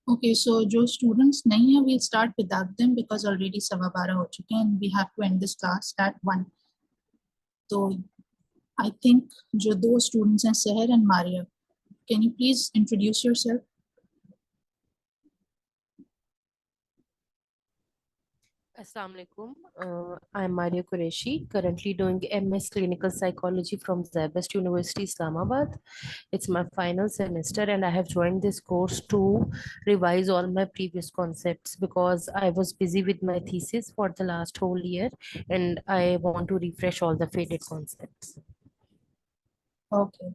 Okay, सो जो students नहीं है we'll start without them because already 12:15 हो चुके हैं and we have to end this class at 1। तो आई थिंक जो दो स्टूडेंट्स हैं, Sahar and Maria, can you please introduce yourself? Assalamu alaikum. I'm Maria Qureshi, currently doing MS Clinical Psychology from Zabest University, Islamabad. It's my final semester, and I have joined this course to revise all my previous concepts because I was busy with my thesis for the last whole year, and I want to refresh all the faded concepts. Okay,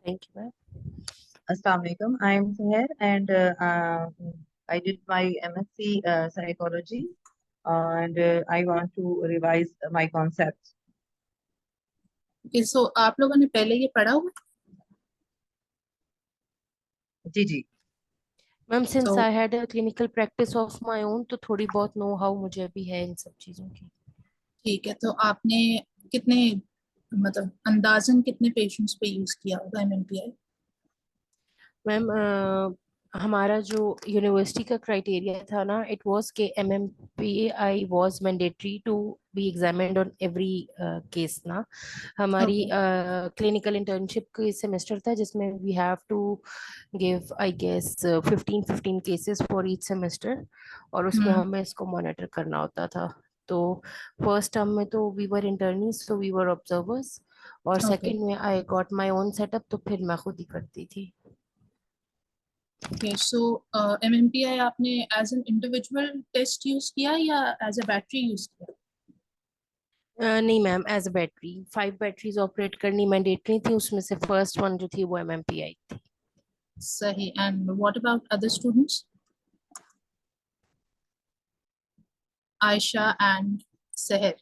Thank you, ma'am. Assalamu alaikum. I am Seher and I did my MSc psychology and I want to revise my concepts. Okay, so आप लोगों ने पहले ये पढ़ा हुआ? जी जी। Ma'am since तो I had a clinical practice of my own, तो थोड़ी बहुत नो हाउ मुझे भी है इन सब चीज़ों की। ठीक है, तो आपने कितने, मतलब अंदाजन कितने पेशेंट्स पे यूज किया होगा एमएमपीआई? मैम हमारा जो यूनिवर्सिटी का क्राइटेरिया था ना, इट वाज के MMPI was mandatory to be examined on every case ना। हमारी ओके। क्लिनिकल इंटर्नशिप के सेमेस्टर था जिसमें we have to give I guess 15 cases for each semester, और उसमें हम्म। हमें इसको मॉनिटर करना होता था। तो फर्स्ट टर्म में तो we were interns, so we were observers, और ओके, सेकंड में I got my own setup, तो फिर मैं खुद ही करती थी। ओके, सो एमएमपीआई आपने as an individual test use किया या एज अ बैटरी यूज किया? नहीं ma'am, as a battery 5 batteries operate करनी मैंडेटरी थी, उसमें से फर्स्ट वन जो थी वो एमएमपीआई थी। सही। And what about other students? Ayesha and Sahar?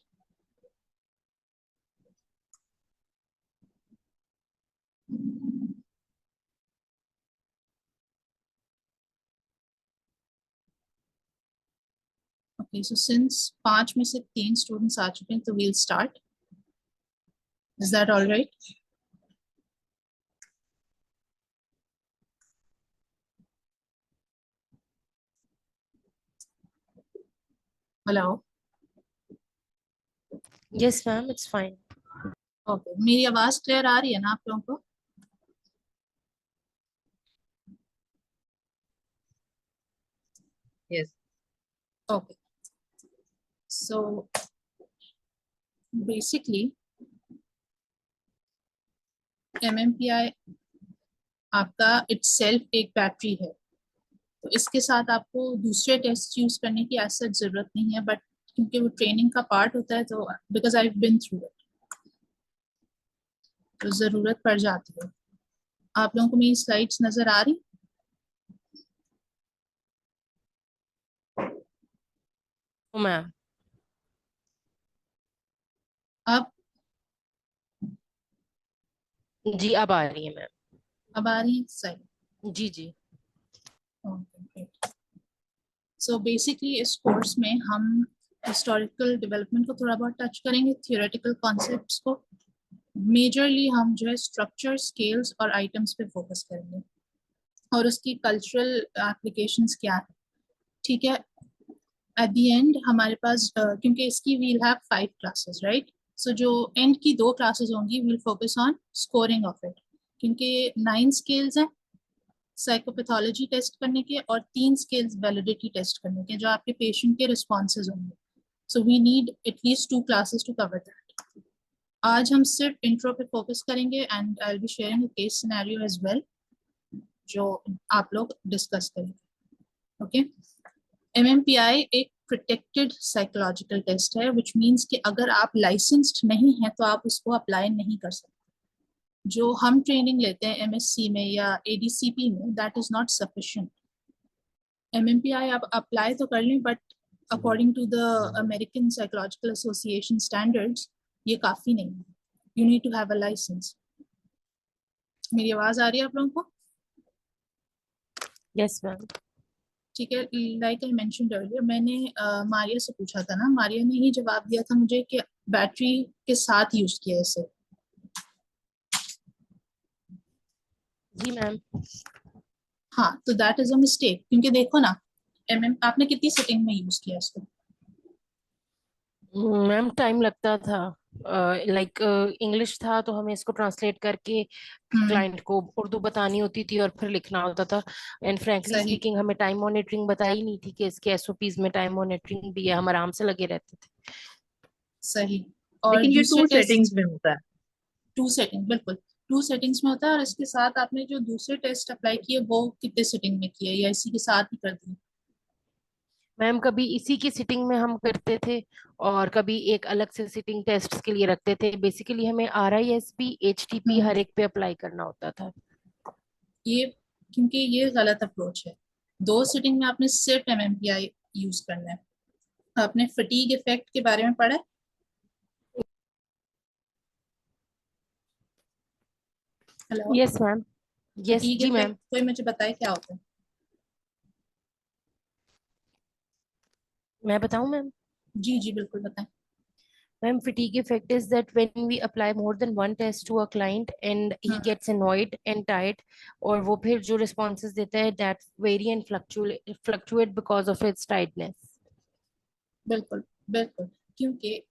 Okay, so since 5 में से 3 स्टूडेंट्स आ चुके हैं तो we'll start. Is that all right? Hello? Yes ma'am, it's fine. Okay, मेरी आवाज क्लियर आ रही है ना आप लोगों को? Yes. ओके, सो बेसिकली एमएमपीआई आपका इटसेल्फ एक बैटरी है, तो इसके साथ आपको दूसरे टेस्ट यूज करने की ऐसा जरूरत नहीं है, बट क्योंकि वो ट्रेनिंग का पार्ट होता है तो because I been through it, तो जरूरत पड़ जाती है। आप लोगों को मेरी स्लाइड्स नजर आ रही? मैम अब जी, अब आ रही है मैम। अब आ रही है? सही। जी जी। सो बेसिकली इस कोर्स में हम हिस्टोरिकल डेवलपमेंट को थोड़ा बहुत टच करेंगे, थियोरेटिकल कॉन्सेप्ट्स को। मेजरली हम जो है स्ट्रक्चर, स्केल्स और आइटम्स पे फोकस करेंगे और उसकी कल्चरल एप्लीकेशंस क्या है। ठीक है, एट द एंड हमारे पास क्योंकि इसकी वील हैव 5 क्लासेस, राइट? सो जो एंड की 2 क्लासेस होंगी will focus on scoring of it, क्योंकि 9 स्केल्स हैं साइकोपैथोलॉजी टेस्ट करने के और 3 स्केल्स वैलिडिटी टेस्ट करने के जो आपके पेशेंट के रिस्पॉन्सेज होंगे। So we need at least 2 classes to cover that. आज हम सिर्फ इंट्रो पे फोकस करेंगे and I will be sharing a case scenario as well जो आप लोग डिस्कस करेंगे। ओके, एमएमपीआई एक प्रोटेक्टेड साइकोलॉजिकल टेस्ट है, विच मीन्स कि अगर आप लाइसेंस्ड नहीं हैं तो आप उसको अप्लाई नहीं कर सकते। जो हम ट्रेनिंग लेते हैं एमएससी में या एडीसीपी में, that is not sufficient. MMPI आप अप्लाई तो कर लें, but according to the American Psychological Association standards ये काफी नहीं है। You need to have a licence. मेरी आवाज आ रही है आप लोगों को? Yes ma'am. ठीक है, लाइक आई मेंशन्ड अर्लियर, मैंने मारिया से पूछा था ना, मारिया ने ही जवाब दिया था मुझे कि बैटरी के साथ यूज किया इसे। जी मैम। हाँ, तो दैट इज अ मिस्टेक, क्योंकि देखो ना, आपने कितनी सिटिंग में यूज किया इसको? मैम टाइम लगता था, लाइक इंग्लिश था तो हमें इसको ट्रांसलेट करके हम्म। क्लाइंट को उर्दू बतानी होती थी और फिर लिखना होता था। एंड फ्रैंकली सही। स्पीकिंग हमें टाइम मॉनिटरिंग बताई नहीं थी कि इसके एसओपीज में टाइम मॉनिटरिंग भी है, हम आराम से लगे रहते थे। सही। और लेकिन ये दूसरे 2 सेटिंग्स टेस्ट, में होता है। टू सेटिंग, बिल्कुल टू सेटिंग्स में होता है। और इसके साथ आपने जो दूसरे टेस्ट अप्लाई किए वो कितने सेटिंग में किए, या इसी के साथ ही कर दिए? मैम कभी इसी की सिटिंग में हम करते थे और कभी एक अलग से सिटिंग टेस्ट के लिए रखते थे। बेसिकली हमें RISP HTP हम्म। हर एक पे अप्लाई करना होता था। ये, क्योंकि ये गलत अप्रोच है। दो सिटिंग में आपने सिर्फ MMPI यूज करना है। आपने फटीग इफेक्ट के बारे में पढ़ा है? Hello. Yes ma'am. Yes fatigue जी इफेक्ट मैम। कोई मुझे बताए क्या होता है? मैं बताऊं मैम? जी जी बिल्कुल बताएं। Ma'am, fatigue effect is that when we apply more than one test to a client and he hmm. gets annoyed and tired, और वो फिर जो responses देता है that vary and fluctuate because of its tiredness. बिल्कुल बिल्कुल। क्योंकि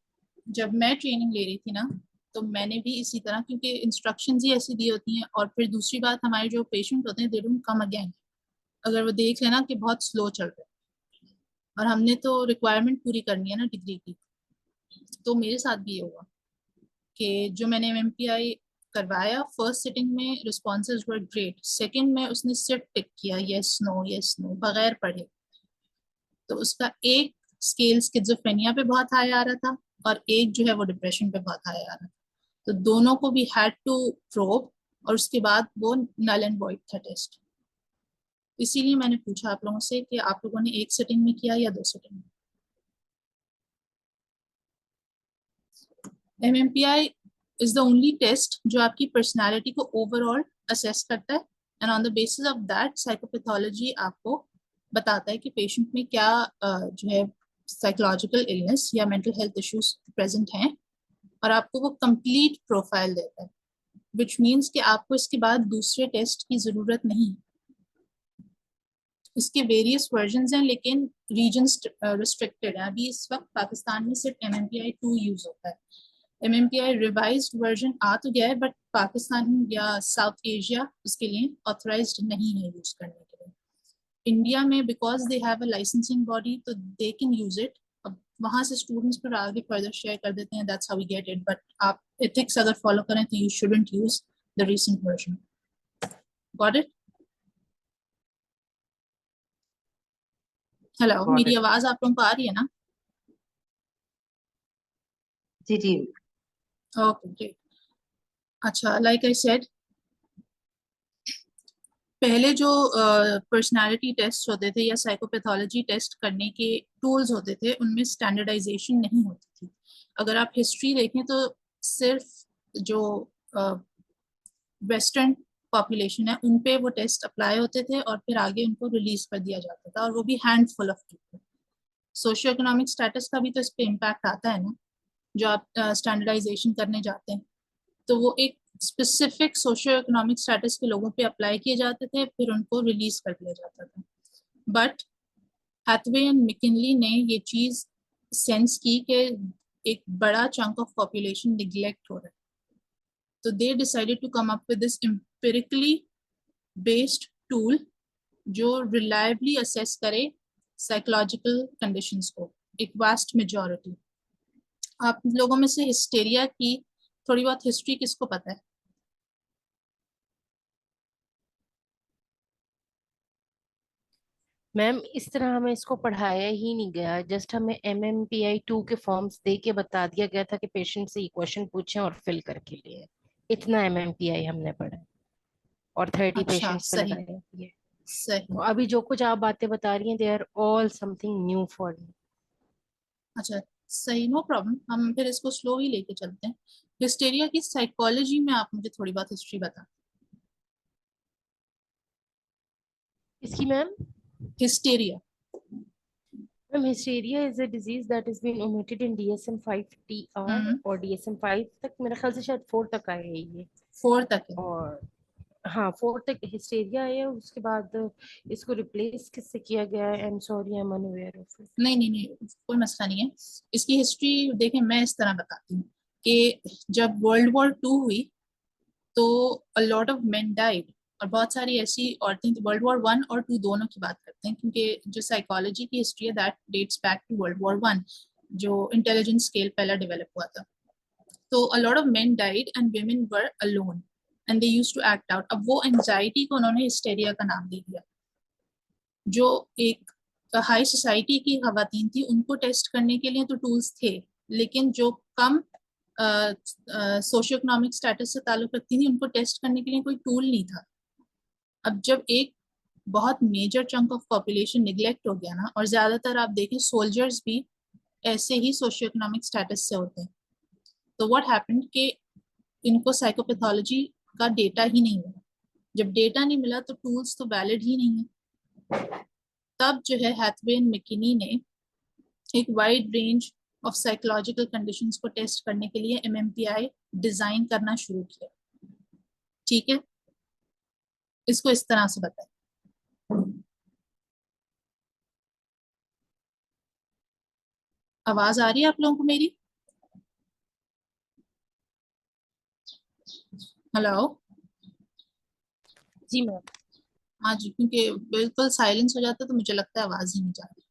जब मैं ट्रेनिंग ले रही थी ना, तो मैंने भी इसी तरह, क्योंकि इंस्ट्रक्शंस ही ऐसी दी होती हैं। और फिर दूसरी बात, हमारे जो पेशेंट होते हैं दे डोंट कम अगेन, अगर वो देख लेना कि बहुत स्लो चल रहा है। और हमने तो रिक्वायरमेंट पूरी करनी है ना डिग्री की। तो मेरे साथ भी ये हुआ कि जो मैंने MMPI करवाया, फर्स्ट सिटिंग में रिस्पॉन्सेज वर ग्रेट, सेकंड में उसने सिर्फ टिक किया यस नो बगैर पढ़े। तो उसका एक स्केल स्किज़ोफ्रेनिया पे बहुत हाई आ रहा था, और एक जो है वो डिप्रेशन पे बहुत हाई आ रहा था। तो दोनों को भी हैड टू प्रोब, और उसके बाद वो नल एंड वॉइड था टेस्ट। इसीलिए मैंने पूछा आप लोगों से कि आप लोगों ने एक सिटिंग में किया या दो सिटिंग में। MMPI is the only test जो आपकी पर्सनालिटी को ओवरऑल असेस करता है, and on the basis of that psychopathology आपको बताता है कि पेशेंट में क्या जो है साइकोलॉजिकल इलनेस या मेंटल हेल्थ इश्यूज प्रेजेंट हैं। और आपको वो कंप्लीट प्रोफाइल देता है, विच मीन्स कि आपको इसके बाद दूसरे टेस्ट की जरूरत नहीं। इसके वेरियस वर्जन हैं, लेकिन रीजन रिस्ट्रिक्टेड है। अभी इस वक्त पाकिस्तान में सिर्फ MMPI 2 यूज होता है। MMPI रिवाइज्ड वर्जन आ तो गया है, बट पाकिस्तान या साउथ एशिया इसके लिए ऑथराइज्ड नहीं है यूज करने के लिए। इंडिया में because they have a licensing body, तो दे कैन यूज इट। अब वहां से स्टूडेंट्स पर आगे फर्दर शेयर कर देते हैं, that's how we get it. But आप एथिक्स अगर फॉलो करें तो you shouldn't use the recent version. Got it? Hello, got मेरी इट। आवाज आप लोगों को आ रही है ना? जी जी। Okay great. अच्छा, लाइक आई सेड, पहले जो पर्सनालिटी टेस्ट होते थे या साइकोपैथोलॉजी टेस्ट करने के टूल्स होते थे, उनमें स्टैंडर्डाइजेशन नहीं होती थी। अगर आप हिस्ट्री देखें तो सिर्फ जो वेस्टर्न पॉपुलेशन है उन पे वो टेस्ट अप्लाई होते थे, और फिर आगे उनको रिलीज कर दिया जाता था, और वो भी handful of people. Socio economic status का भी तो इस पे इम्पैक्ट आता है ना, जो आप स्टैंडर्डाइजेशन करने जाते हैं। तो वो एक स्पेसिफिक सोशियो इकोनॉमिक स्टेटस के लोगों पे अप्लाई किए जाते थे, फिर उनको रिलीज कर दिया जाता था। बट हैथवे एंड मिकिनली ने ये चीज सेंस की कि एक बड़ा चंक ऑफ पॉपुलेशन निग्लेक्ट हो रहा है, तो they decided to come up with this empirically based tool जो रिलायबली असेस करे साइकोलॉजिकल कंडीशंस को। एक वास्ट मेजॉरिटी। आप लोगों में से हिस्टेरिया की थोड़ी बहुत हिस्ट्री किसको पता है? मैम इस तरह हमें इसको पढ़ाया ही नहीं गया, जस्ट हमें MMPI 2 के फॉर्म्स दे के बता दिया गया था कि पेशेंट से ये क्वेश्चन पूछें और फिल करके लिए। इतना MMPI हमने पढ़ा है और 30 अच्छा, पेशेंट्स पे सही लगाया है ये। सही। तो अभी जो कुछ आप बातें बता रही हैं they are all something new for me. अच्छा, सही, नो प्रॉब्लम, हम फिर इसको स्लो ही लेके चलते हैं। हिस्टेरिया की साइकोलॉजी में आप मुझे थोड़ी बहुत हिस्ट्री बता। इसकी ma'am? Hysteria. Ma'am hysteria is a disease that has been omitted in DSM-5 TR, हम्म। और DSM-5 तक मेरे ख्याल से शायद 4 तक आया है ये। 4 तक है। और हाँ, 4 तक हिस्टेरिया है, उसके बाद इसको रिप्लेस किससे किया गया है? I am sorry, I am unaware of it. नहीं नहीं नहीं, कोई मसला नहीं है। इसकी हिस्ट्री देखें, मैं इस तरह बताती हूँ कि जब वर्ल्ड वॉर टू हुई तो a lot of men died, और बहुत सारी ऐसी औरतें, वर्ल्ड वॉर वन और टू दोनों की बात करते हैं क्योंकि जो साइकोलॉजी की हिस्ट्री है that dates back to world war one, जो इंटेलिजेंस स्केल पहला डेवलप हुआ था। तो a lot of men died and women were alone and they used to act out. अब वो एंजाइटी को उन्होंने हिस्टेरिया का नाम दे दिया। जो एक हाई सोसाइटी की खवातीन थी उनको टेस्ट करने के लिए तो टूल्स थे, लेकिन जो कम सोशियो इकोनॉमिक स्टेटस से ताल्लुक रखती थी उनको टेस्ट करने के लिए कोई टूल नहीं था। अब जब एक बहुत major chunk of population neglect हो गया ना, और ज्यादातर आप देखें सोल्जर्स भी ऐसे ही सोशियो इकोनॉमिक स्टेटस से होते हैं, तो व्हाट हैपेंड कि इनको साइकोपैथोलॉजी का डेटा ही नहीं मिला। जब डेटा नहीं मिला तो टूल्स तो वैलिड ही नहीं है। तब जो है हैथवे एंड मैकिनी ने एक wide range of psychological conditions को टेस्ट करने के लिए एमएमपीआई डिजाइन करना शुरू किया। ठीक है, इसको इस तरह से बताएं। आवाज आ रही है आप लोगों को मेरी? हेलो? जी मैम। हाँ जी, क्योंकि बिल्कुल साइलेंस हो जाता है तो मुझे लगता है आवाज ही नहीं जा रही।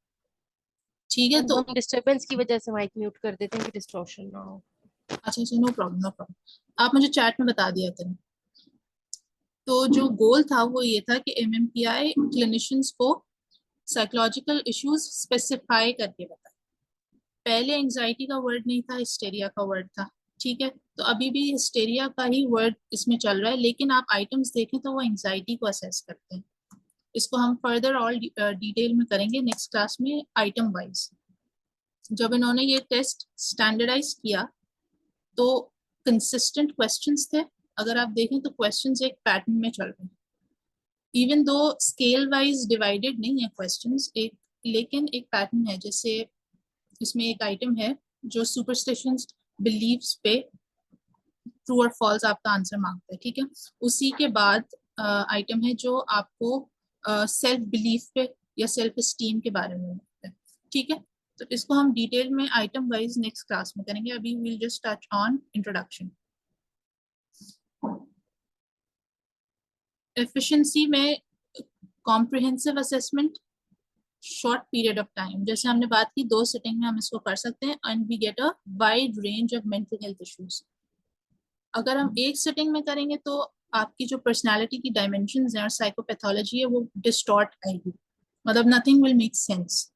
ठीक है, मैम, तो हम डिस्टरबेंस की वजह से माइक म्यूट कर देते हैं कि डिस्टॉर्शन ना हो। अच्छा अच्छा, नो प्रॉब्लम नो प्रॉब्लम, आप मुझे चैट में बता दिया करें। तो जो गोल था वो ये था कि एमएमपीआई क्लिनिशियंस को साइकोलॉजिकल इश्यूज स्पेसिफाई करके बताए। पहले एंजाइटी का वर्ड नहीं था, हिस्टेरिया का वर्ड था। ठीक है, तो अभी भी हिस्टेरिया का ही वर्ड इसमें चल रहा है, लेकिन आप आइटम्स देखें तो वो एंजाइटी को असेस करते हैं। इसको हम फर्दर ऑल डिटेल में करेंगे नेक्स्ट क्लास में आइटम वाइज। जब इन्होंने ये टेस्ट स्टैंडर्डाइज किया तो कंसिस्टेंट क्वेश्चंस थे। अगर आप देखें तो क्वेश्चंस एक पैटर्न में चल रहे हैं, even though scale wise divided नहीं है क्वेश्चंस, एक लेकिन एक पैटर्न है। जैसे इसमें एक आइटम है जो सुपरस्टिशंस बिलीव्स पे ट्रू और फॉल्स आपका आंसर मांगता है। ठीक है, उसी के बाद आइटम है जो आपको सेल्फ बिलीफ पे या सेल्फ एस्टीम के बारे में मांगता है। ठीक है, तो इसको हम डिटेल में आइटम वाइज नेक्स्ट क्लास में करेंगे। अभी will just touch on introduction. Efficiency में comprehensive assessment, short period of time, जैसे हमने बात की 2 सिटिंग में हम इसको कर सकते हैं and we get a wide range of mental health issues. अगर हम एक सिटिंग में करेंगे तो आपकी जो पर्सनालिटी की डायमेंशंस हैं और साइकोपैथोलॉजी है वो डिस्टॉर्ट आएगी, मतलब नथिंग विल मेक सेंस।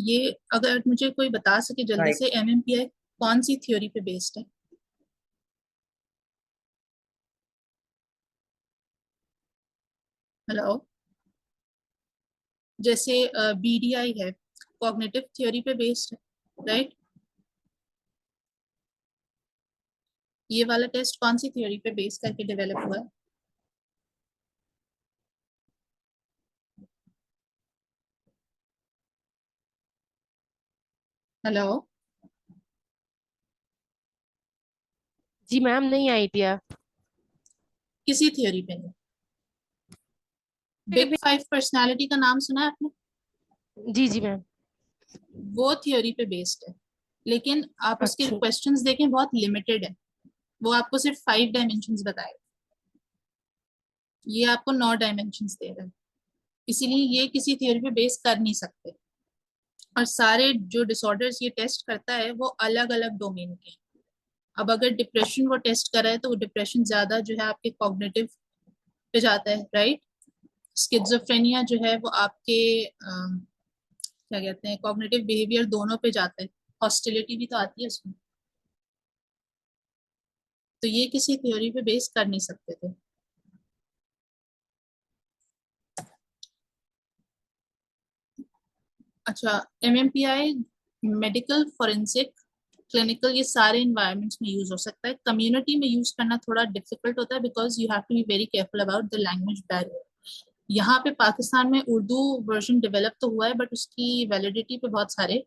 ये अगर मुझे कोई बता सके जल्दी Right. से एमएमपीआई कौन सी थ्योरी पे बेस्ड है? हेलो? जैसे बीडीआई है, कॉग्निटिव थ्योरी पे बेस्ड है, राइट? ये वाला टेस्ट कौन सी थ्योरी पे बेस करके डेवलप हुआ है? हेलो? जी मैम, नहीं आइडिया। किसी थ्योरी पे नहीं। बिग 5 पर्सनालिटी का नाम सुना है आपने? जी जी मैम। वो थ्योरी पे बेस्ड है, लेकिन आप उसके अच्छा। क्वेश्चंस देखें बहुत लिमिटेड है। वो आपको सिर्फ 5 डायमेंशंस बताएगा, ये आपको 9 डायमेंशंस दे रहा है। इसीलिए ये किसी थ्योरी पे बेस कर नहीं सकते। और सारे जो डिसऑर्डर्स ये टेस्ट करता है वो अलग अलग डोमेन के हैं। अब अगर डिप्रेशन वो टेस्ट कर रहा है तो डिप्रेशन ज्यादा जो है आपके कॉग्निटिव पे जाता है, राइट? स्किज़ोफ्रेनिया जो है वो आपके क्या कहते हैं, कॉग्निटिव बिहेवियर दोनों पे जाता है। हॉस्टिलिटी भी तो आती है उसमें। तो ये किसी थ्योरी पे बेस कर नहीं सकते थे। अच्छा, एमएमपीआई मेडिकल, फोरेंसिक, क्लिनिकल, ये सारे इन्वायरमेंट्स में यूज हो सकता है। कम्युनिटी में यूज करना थोड़ा डिफिकल्ट होता है because you have to be very careful about the language barrier. यहाँ पे पाकिस्तान में उर्दू वर्जन डेवलप तो हुआ है बट उसकी वैलिडिटी पे बहुत सारे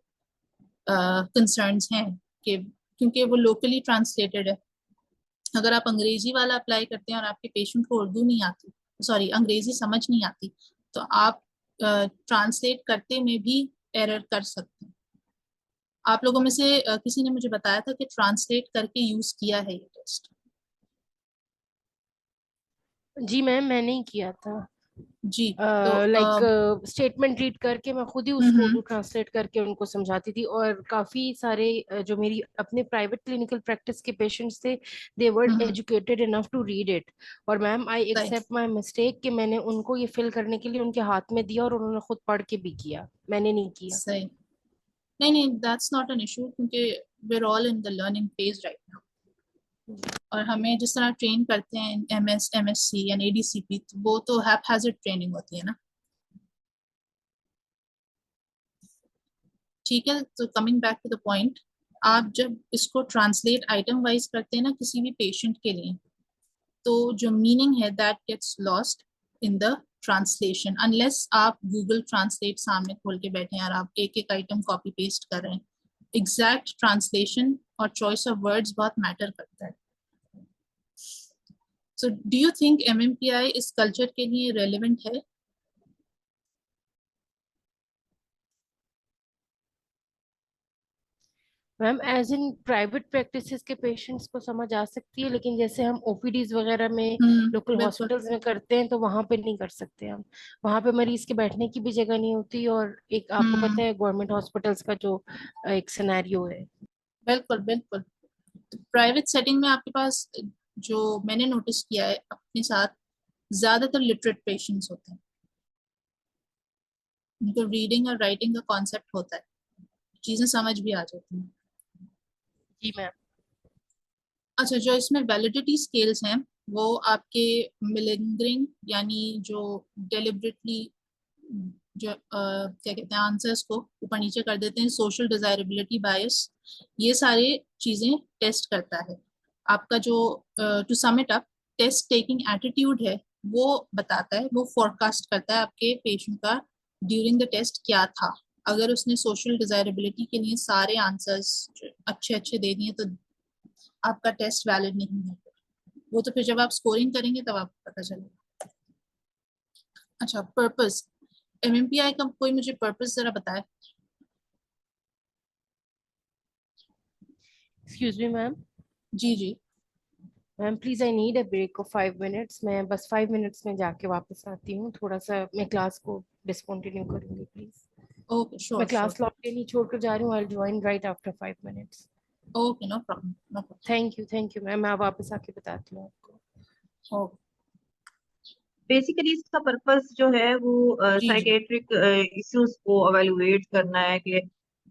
कंसर्न्स हैं कि क्योंकि वो लोकली ट्रांसलेटेड है। अगर आप अंग्रेजी वाला अप्लाई करते हैं और आपके पेशेंट को उर्दू नहीं आती, सॉरी अंग्रेजी समझ नहीं आती, तो आप ट्रांसलेट करते में भी एरर कर सकते हैं। आप लोगों में से किसी ने मुझे बताया था कि ट्रांसलेट करके यूज किया है ये टेस्ट। जी मैम, मैंने ही किया था। जी। तो लाइक स्टेटमेंट रीड करके मैं खुद ही उसको हम्म उर्दू ट्रांसलेट करके उनको समझाती थी, और काफी सारे जो मेरी अपने प्राइवेट क्लिनिकल प्रैक्टिस के पेशेंट्स थे, they were hmm educated enough to read it. और मैम आई सही एक्सेप्ट माई मिस्टेक कि मैंने उनको ये फिल करने के लिए उनके हाथ में दिया और उन्होंने खुद पढ़ के भी किया, मैंने नहीं किया। सही। नहीं नहीं, दैट्स नॉट एन इशू, क्योंकि we are all in the learning phase right now. और हमें जिस तरह ट्रेन करते हैं एमएससी या एडीसीपी, तो वो तो हैप्पैज़ार्ड ट्रेनिंग होती है ना। ठीक है, तो coming back to the point, आप जब इसको ट्रांसलेट आइटम वाइज करते हैं ना किसी भी पेशेंट के लिए, तो जो मीनिंग है that gets lost in the translation, unless आप गूगल ट्रांसलेट सामने खोल के बैठे हैं और आप एक एक आइटम कॉपी पेस्ट कर रहे हैं। एग्जैक्ट ट्रांसलेशन और चॉइस ऑफ वर्ड्स बहुत मैटर करता है। So do you think MMPI इस कल्चर के लिए रेलिवेंट है? Ma'am as in private practices के पेशेंट्स को समझ आ सकती है, लेकिन जैसे हम ओपीडीज वगैरह में लोकल बिल्कुल। हॉस्पिटल्स में करते हैं तो वहां पे नहीं कर सकते हम। वहां पे मरीज के बैठने की भी जगह नहीं होती, और एक आपको हम्म पता है गवर्नमेंट हॉस्पिटल्स का जो एक सिनेरियो है। बिल्कुल बिल्कुल। प्राइवेट सेटिंग में आपके पास, जो मैंने नोटिस किया है अपने साथ, ज्यादातर लिटरेट पेशेंट्स होते हैं। उनको रीडिंग और राइटिंग का कॉन्सेप्ट होता है, चीजें समझ भी आ जाती हैं। जी मैम। अच्छा, जो इसमें वैलिडिटी स्केल्स हैं, वो आपके मिलिंगरिंग, यानी जो डेलिबरेटली जो क्या कहते हैं आंसर्स को ऊपर नीचे कर देते हैं, सोशल डिजायरेबिलिटी बायस, ये सारे चीजें टेस्ट करता है। आपका जो to sum it up, test taking attitude है, वो बताता है, वो फोरकास्ट करता है आपके पेशेंट का ड्यूरिंग द टेस्ट क्या था। अगर उसने सोशल डिजायरेबिलिटी के लिए सारे आंसर्स अच्छे अच्छे दे दिए, तो आपका टेस्ट वैलिड नहीं है। वो तो फिर जब आप स्कोरिंग करेंगे तब आपको पता चलेगा। अच्छा, पर्पस, एमएमपीआई का कोई मुझे पर्पस जरा बताए। Excuse me ma'am. जी जी। Ma'am please I need a break of 5 minutes, मैं बस 5 मिनट्स में जाके वापस आती हूँ, थोड़ा सा मैं क्लास को डिसकंटिन्यू करूंगी प्लीज। ओके, श्योर मैं श्योर। क्लास लॉक के नहीं छोड़कर जा रही हूँ, I join right after 5 minutes. Okay, no problem no problem. Thank you ma'am, मैं वापस आके बताती हूँ आपको। ओके। बेसिकली इसका पर्पस जो है वो जी जी। साइकेट्रिक इश्यूज को अवेलुएट करना है कि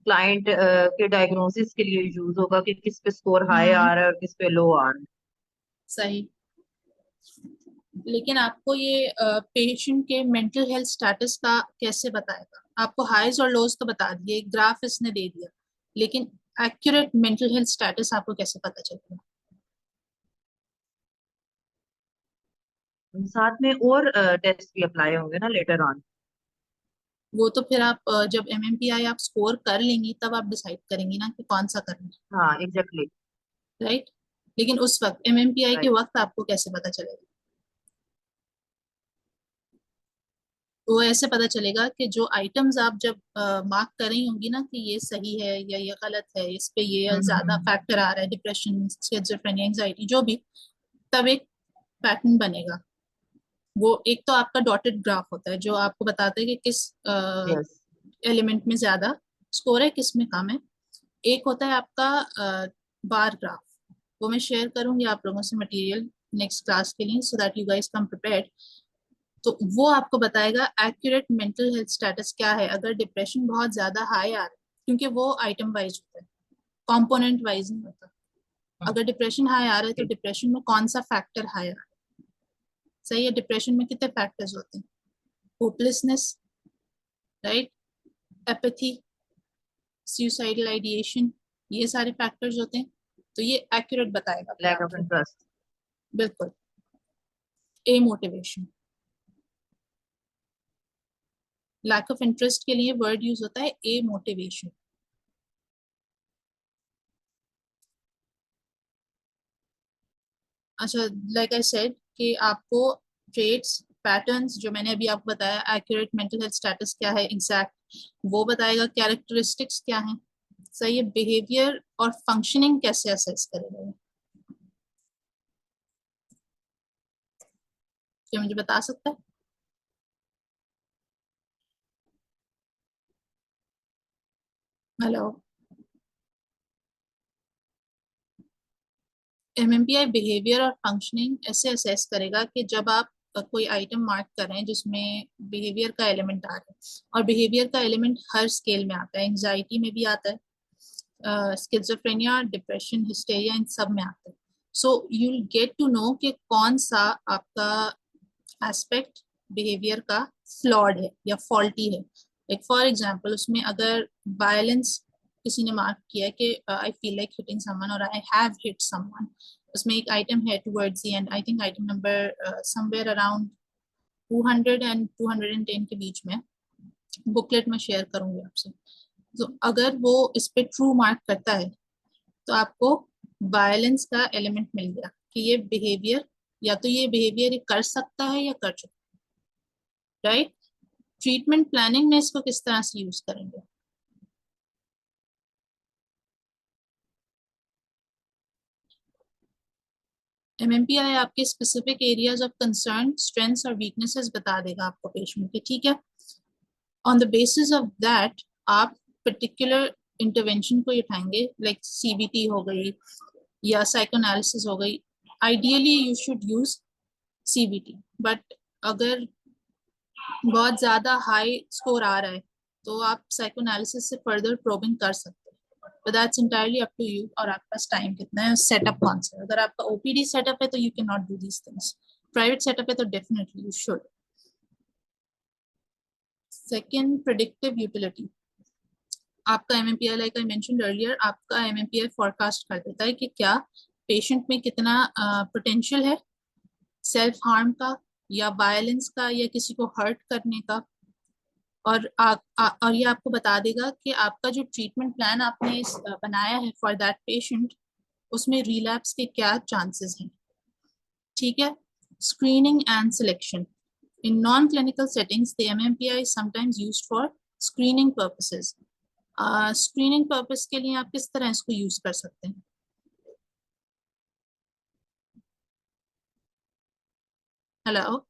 क्लाइंट के डायग्नोसिस के लिए यूज होगा कि किस पे स्कोर हाई आ हम्म रहा है और किस पे लो आ रहा है। सही। लेकिन आपको ये पेशेंट के मेंटल हेल्थ स्टेटस का कैसे बताएगा? आपको हाईज और लोज तो बता दिए, ग्राफ इसने दे दिया, लेकिन एक्यूरेट मेंटल हेल्थ स्टेटस आपको कैसे पता चलेगा? साथ में और टेस्ट भी अप्लाई होंगे ना लेटर ऑन। वो तो फिर आप जब एमएमपीआई आप स्कोर कर लेंगी तब आप डिसाइड करेंगी ना कि कौन सा करना हाँ एग्जैक्टली। है, राइट? लेकिन उस वक्त एमएमपीआई के राइट। वक्त आपको कैसे पता चलेगा? वो ऐसे पता चलेगा कि जो आइटम्स आप जब मार्क कर रही होंगी ना कि ये सही है या ये गलत है, इस पे ये ज्यादा हम्म। फैक्टर आ रहा है, डिप्रेशन, स्किज़ोफ्रेनिया, एंजाइटी, जो भी, तब एक पैटर्न बनेगा। वो एक तो आपका डॉटेड ग्राफ होता है जो आपको बताता है कि किस यस। एलिमेंट में ज्यादा स्कोर है, किस में कम है। एक होता है आपका बार ग्राफ, वो मैं शेयर करूंगी आप लोगों से मटेरियल नेक्स्ट क्लास के लिए, so that you guys come prepared. तो वो आपको बताएगा एक्यूरेट मेंटल हेल्थ स्टेटस क्या है, अगर डिप्रेशन बहुत ज्यादा हाई आ रहा है, क्योंकि वो आइटम वाइज होता है, कंपोनेंट वाइज नहीं होता। अगर डिप्रेशन हाई आ रहा है तो डिप्रेशन में कौन सा फैक्टर हाई आ रहा है? सही है, डिप्रेशन में कितने फैक्टर्स होते हैं? Hopelessness, right, apathy, suicidal ideation, ये सारे फैक्टर्स होते हैं। तो ये एक्यूरेट बताएगा फिर लैक ऑफ आपको। इंटरेस्ट। बिल्कुल। Amotivation, lack of interest के लिए वर्ड यूज होता है ए मोटिवेशन। अच्छा, लाइक आई सेड कि आपको ट्रेड्स पैटर्न्स जो मैंने अभी आपको बताया, एक्यूरेट मेंटल हेल्थ स्टेटस क्या है एग्जैक्ट वो बताएगा, कैरेक्टरिस्टिक्स क्या है, सही है, बिहेवियर और फंक्शनिंग कैसे असेस करेगा, क्या मुझे बता सकता है? हेलो। एमएमपीआई बिहेवियर और फंक्शनिंग ऐसे असेस करेगा कि जब आप कोई आइटम मार्क कर रहे हैं जिसमें बिहेवियर का एलिमेंट आ रहा है, और बिहेवियर का एलिमेंट हर स्केल में आता है, एंजाइटी में भी आता है, स्किज़ोफ्रेनिया, डिप्रेशन, हिस्टेरिया, इन सब में आता है। So you will get to know कि कौन सा आपका एस्पेक्ट बिहेवियर का फ्लॉड है या फॉल्टी है। लाइक फॉर एग्जांपल, उसमें अगर वायलेंस किसी ने मार्क किया है कि I feel like hitting someone और आई हैव हिट समवन, उसमें एक आइटम है towards the end, I think item number somewhere around 200 and 210 के बीच में, बुकलेट में शेयर करूंगी आपसे। तो अगर वो इस पे ट्रू मार्क करता है तो आपको वायलेंस का एलिमेंट मिल गया कि ये बिहेवियर, या तो ये बिहेवियर कर सकता है या कर चुका है, राइट? ट्रीटमेंट प्लानिंग में इसको किस तरह से यूज करेंगे? एमएमपीआई आपके specific areas of concern, strengths और वीकनेसेस बता देगा आपको पेशेंट के, ठीक है? On the basis of that आप पर्टिकुलर इंटरवेंशन को उठाएंगे, लाइक सीबीटी हो गई या साइकोएनालिसिस हो गई। Ideally you should use CBT, but अगर बहुत ज्यादा हाई स्कोर आ रहा है तो आप साइकोएनालिसिस से फर्दर प्रोबिंग कर सकते हैं, but that's entirely up to you, और आपके पास टाइम कितना है, सेटअप कौन सा है। अगर आपका ओपीडी सेटअप है तो you can not do these things, private setup है तो definitely you should. Second, predictive utility. आपका एमएमपीआई, लाइक आई मेंशन्ड अर्लियर, आपका एमएमपीआई फोरकास्ट कर देता है कि क्या पेशेंट में कितना पोटेंशियल है सेल्फ हार्म का या वायलेंस का या किसी को हर्ट करने का, और और ये आपको बता देगा कि आपका जो ट्रीटमेंट प्लान आपने बनाया है फॉर दैट पेशेंट, उसमें रिलैप्स के क्या चांसेस हैं, ठीक है? Screening and selection. In non clinical settings the MMPI is sometimes used for screening purposes. Screening purpose के लिए आप किस तरह इसको यूज कर सकते हैं? हेलो,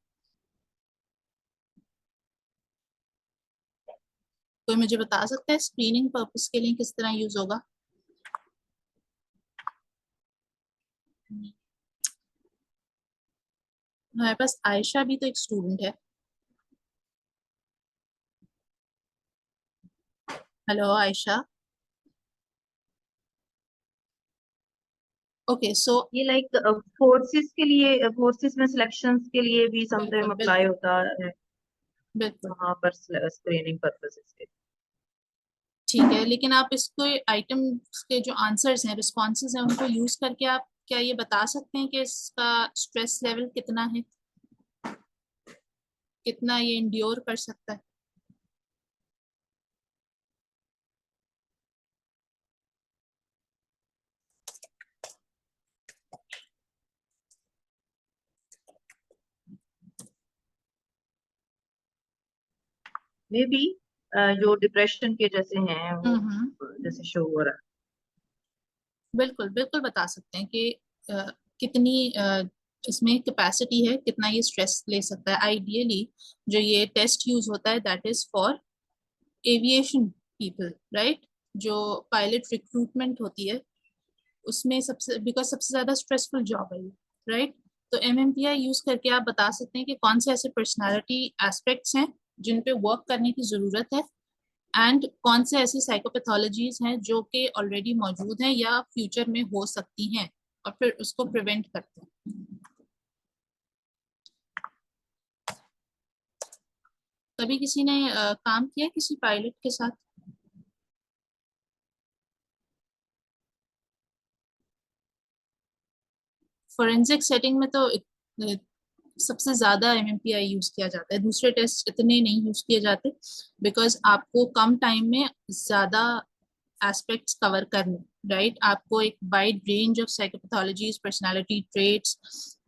कोई मुझे बता सकता है स्क्रीनिंग पर्पस के लिए किस तरह यूज होगा? हमारे पास आयशा भी तो एक स्टूडेंट है। हेलो आयशा। ओके सो ये लाइक फोर्सेस के लिए, फोर्सेस में सिलेक्शंस के लिए भी समटाइम बिल्कुल अप्लाई बिल्कुल होता है बिल्कुल वहां पर स्क्रीनिंग पर्पसेस के। ठीक है, लेकिन आप इसको आइटम के जो आंसर्स हैं, रिस्पॉन्सेज हैं, उनको यूज करके आप क्या ये बता सकते हैं कि इसका स्ट्रेस लेवल कितना है, कितना ये इंड्योर कर सकता है? मे बी जो डिप्रेशन के जैसे हैं वो हम्म, जैसे शो हो रहा है। बिल्कुल बिल्कुल बता सकते हैं कि कितनी इसमें कैपेसिटी है, कितना ये स्ट्रेस ले सकता है। आइडियली जो ये टेस्ट यूज होता है that is for aviation people, right? जो पायलट रिक्रूटमेंट होती है उसमें सबसे, बिकॉज सबसे ज्यादा स्ट्रेसफुल जॉब है ये, राइट? तो एमएमपीआई यूज करके आप बता सकते हैं कि कौन से ऐसे पर्सनालिटी एस्पेक्ट्स हैं जिन पे वर्क करने की जरूरत है, एंड कौन से ऐसी साइकोपैथोलॉजीज हैं जो कि ऑलरेडी मौजूद हैं या फ्यूचर में हो सकती हैं, और फिर उसको प्रिवेंट करते हैं। कभी किसी ने काम किया है किसी पायलट के साथ? फोरेंसिक सेटिंग में तो सबसे ज्यादा एमएमपीआई यूज किया जाता है, दूसरे टेस्ट इतने नहीं यूज किए जाते बिकॉज आपको कम टाइम में ज्यादा एस्पेक्ट्स कवर करने, राइट? आपको एक wide range of psychopathologies, personality traits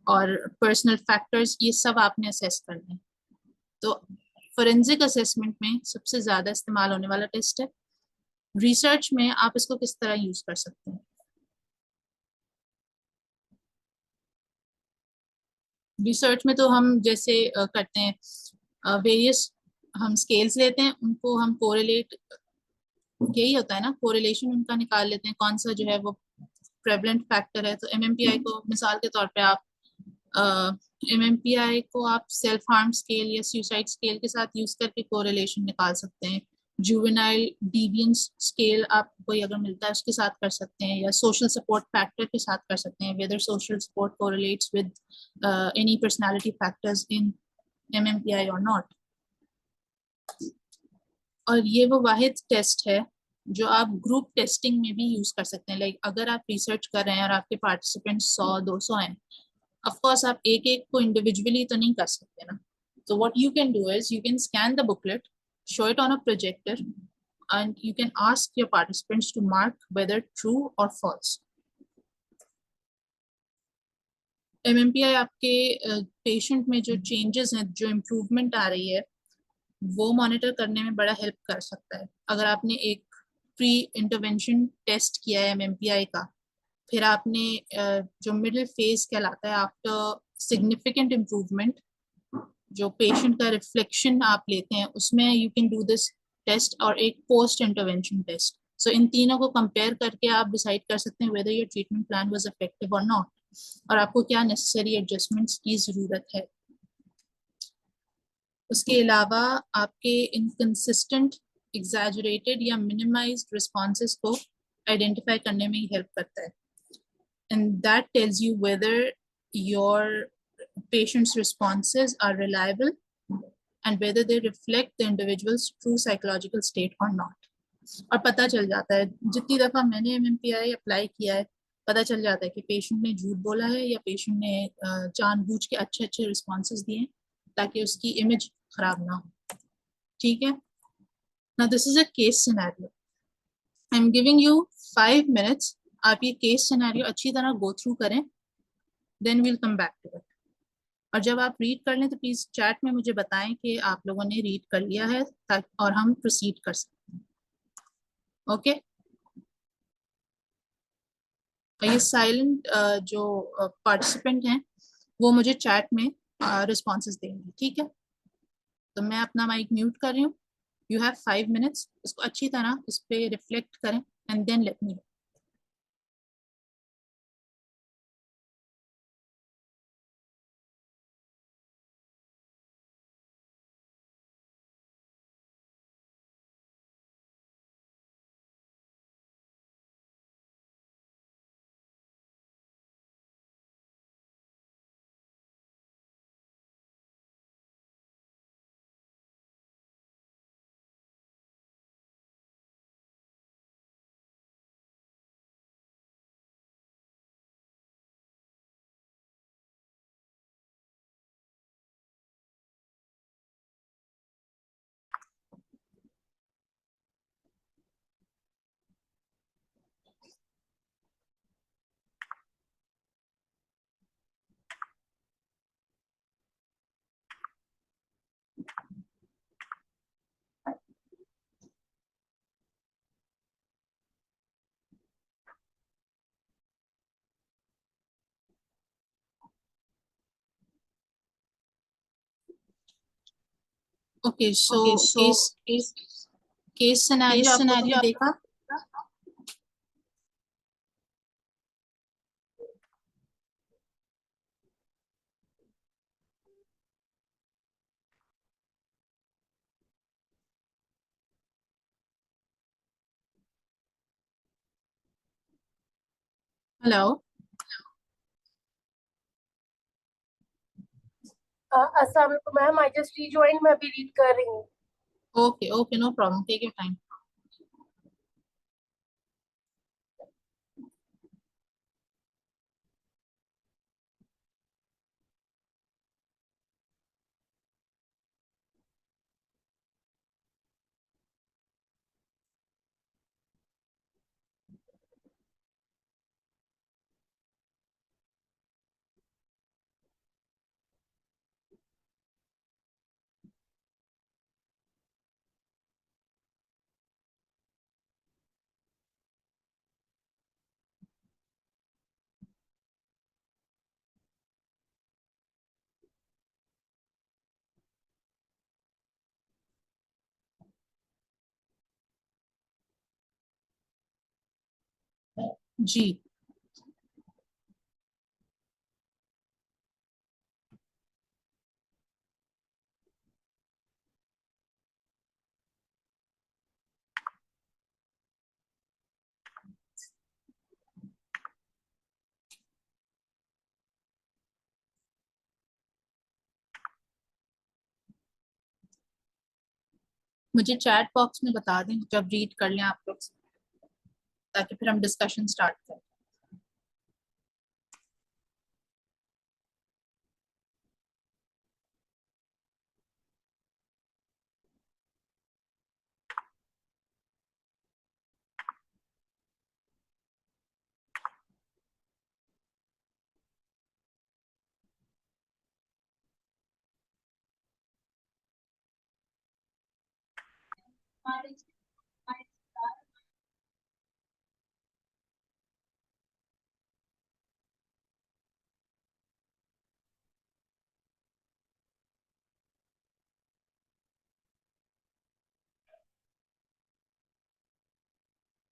और पर्सनल फैक्टर्स, ये सब आपने असेस करने हैं। तो फोरेंसिक असेसमेंट में सबसे ज्यादा इस्तेमाल होने वाला टेस्ट है। रिसर्च में आप इसको किस तरह यूज कर सकते हैं? रिसर्च में तो हम जैसे करते हैं वेरियस, हम स्केल्स लेते हैं, उनको हम कोरिलेट, यही होता है ना, कोरिलेशन उनका निकाल लेते हैं, कौन सा जो है वो प्रेवलेंट फैक्टर है। तो एमएमपीआई को मिसाल के तौर पे आप एमएमपीआई को आप सेल्फ हार्म स्केल या सुसाइड स्केल के साथ यूज करके कोरिलेशन निकाल सकते हैं। जुवेनाइल डिवियंस स्केल आप कोई अगर मिलता है उसके साथ कर सकते हैं, या सोशल सपोर्ट फैक्टर के साथ कर सकते हैं, whether social support correlates with any personality factors in MMPI और नॉट। और ये वो वाहिद टेस्ट है जो आप ग्रुप टेस्टिंग में भी यूज कर सकते हैं। लाइक अगर आप रिसर्च कर रहे हैं और आपके पार्टिसिपेंट 100-200 हैं, ऑफ कोर्स आप एक एक को इंडिविजुअली तो नहीं कर सकते ना। तो what you can do is you can scan the booklet, show it on a projector, and you can ask your participants to mark whether true or false. MMPI आपके पेशेंट में जो चेंजेस हैं, जो इम्प्रूवमेंट आ रही है, वो monitor करने में बड़ा हेल्प कर सकता है। अगर आपने एक प्री इंटरवेंशन टेस्ट किया है एमएमपीआई का, फिर आपने जो मिडिल फेज कहलाता है आफ्टर सिग्निफिकेंट इम्प्रूवमेंट, जो पेशेंट का रिफ्लेक्शन आप लेते हैं, उसमें you can do this test, और एक पोस्ट इंटरवेंशन टेस्ट। सो इन तीनों को कंपेयर करके आप डिसाइड कर सकते हैं whether your treatment plan was effective और नॉट, और आपको क्या नेसेसरी एडजस्टमेंट्स की जरूरत है। उसके अलावा आपके इनकंसिस्टेंट, एग्जैजरेटेड या मिनिमाइज्ड रिस्पॉन्सेज को आइडेंटिफाई करने में हेल्प करता है, and that tells you whether your patients' responses are reliable and whether they reflect the individual's true psychological state or not. और पता चल जाता है, जितनी दफा मैंने एमएमपीआई अप्लाई किया है, पता चल जाता है कि पेशेंट ने झूठ बोला है या पेशेंट ने जानबूझ के अच्छे अच्छे रिस्पॉन्सेज दिए हैं ताकि उसकी इमेज खराब ना हो। ठीक है, now this is a case scenario. I am giving you 5 minutes, आप ये केस सिनेरियो अच्छी तरह गो थ्रू करें, then we'll come back to it. और जब आप रीड कर लें तो प्लीज चैट में मुझे बताएं कि आप लोगों ने रीड कर लिया है, ताकि और हम प्रोसीड कर सकते हैं। ओके, ये साइलेंट जो पार्टिसिपेंट हैं वो मुझे चैट में रिस्पॉन्सेज देंगे, ठीक है? तो मैं अपना माइक म्यूट कर रही हूँ। यू हैव 5 minutes, इसको अच्छी तरह इस पे रिफ्लेक्ट करें and then let me know. Okay, so case case scenario आप लोगों ने देखा? हेलो, अस्सलाम वालेकुम मैम, आई जस्ट रीजॉइंड, मैं अभी रीड कर रही हूँ। Okay okay, no problem, take your time. जी। मुझे चैट बॉक्स में बता दें जब रीड कर लें आप लोग, ताकि फिर हम डिस्कशन स्टार्ट करें।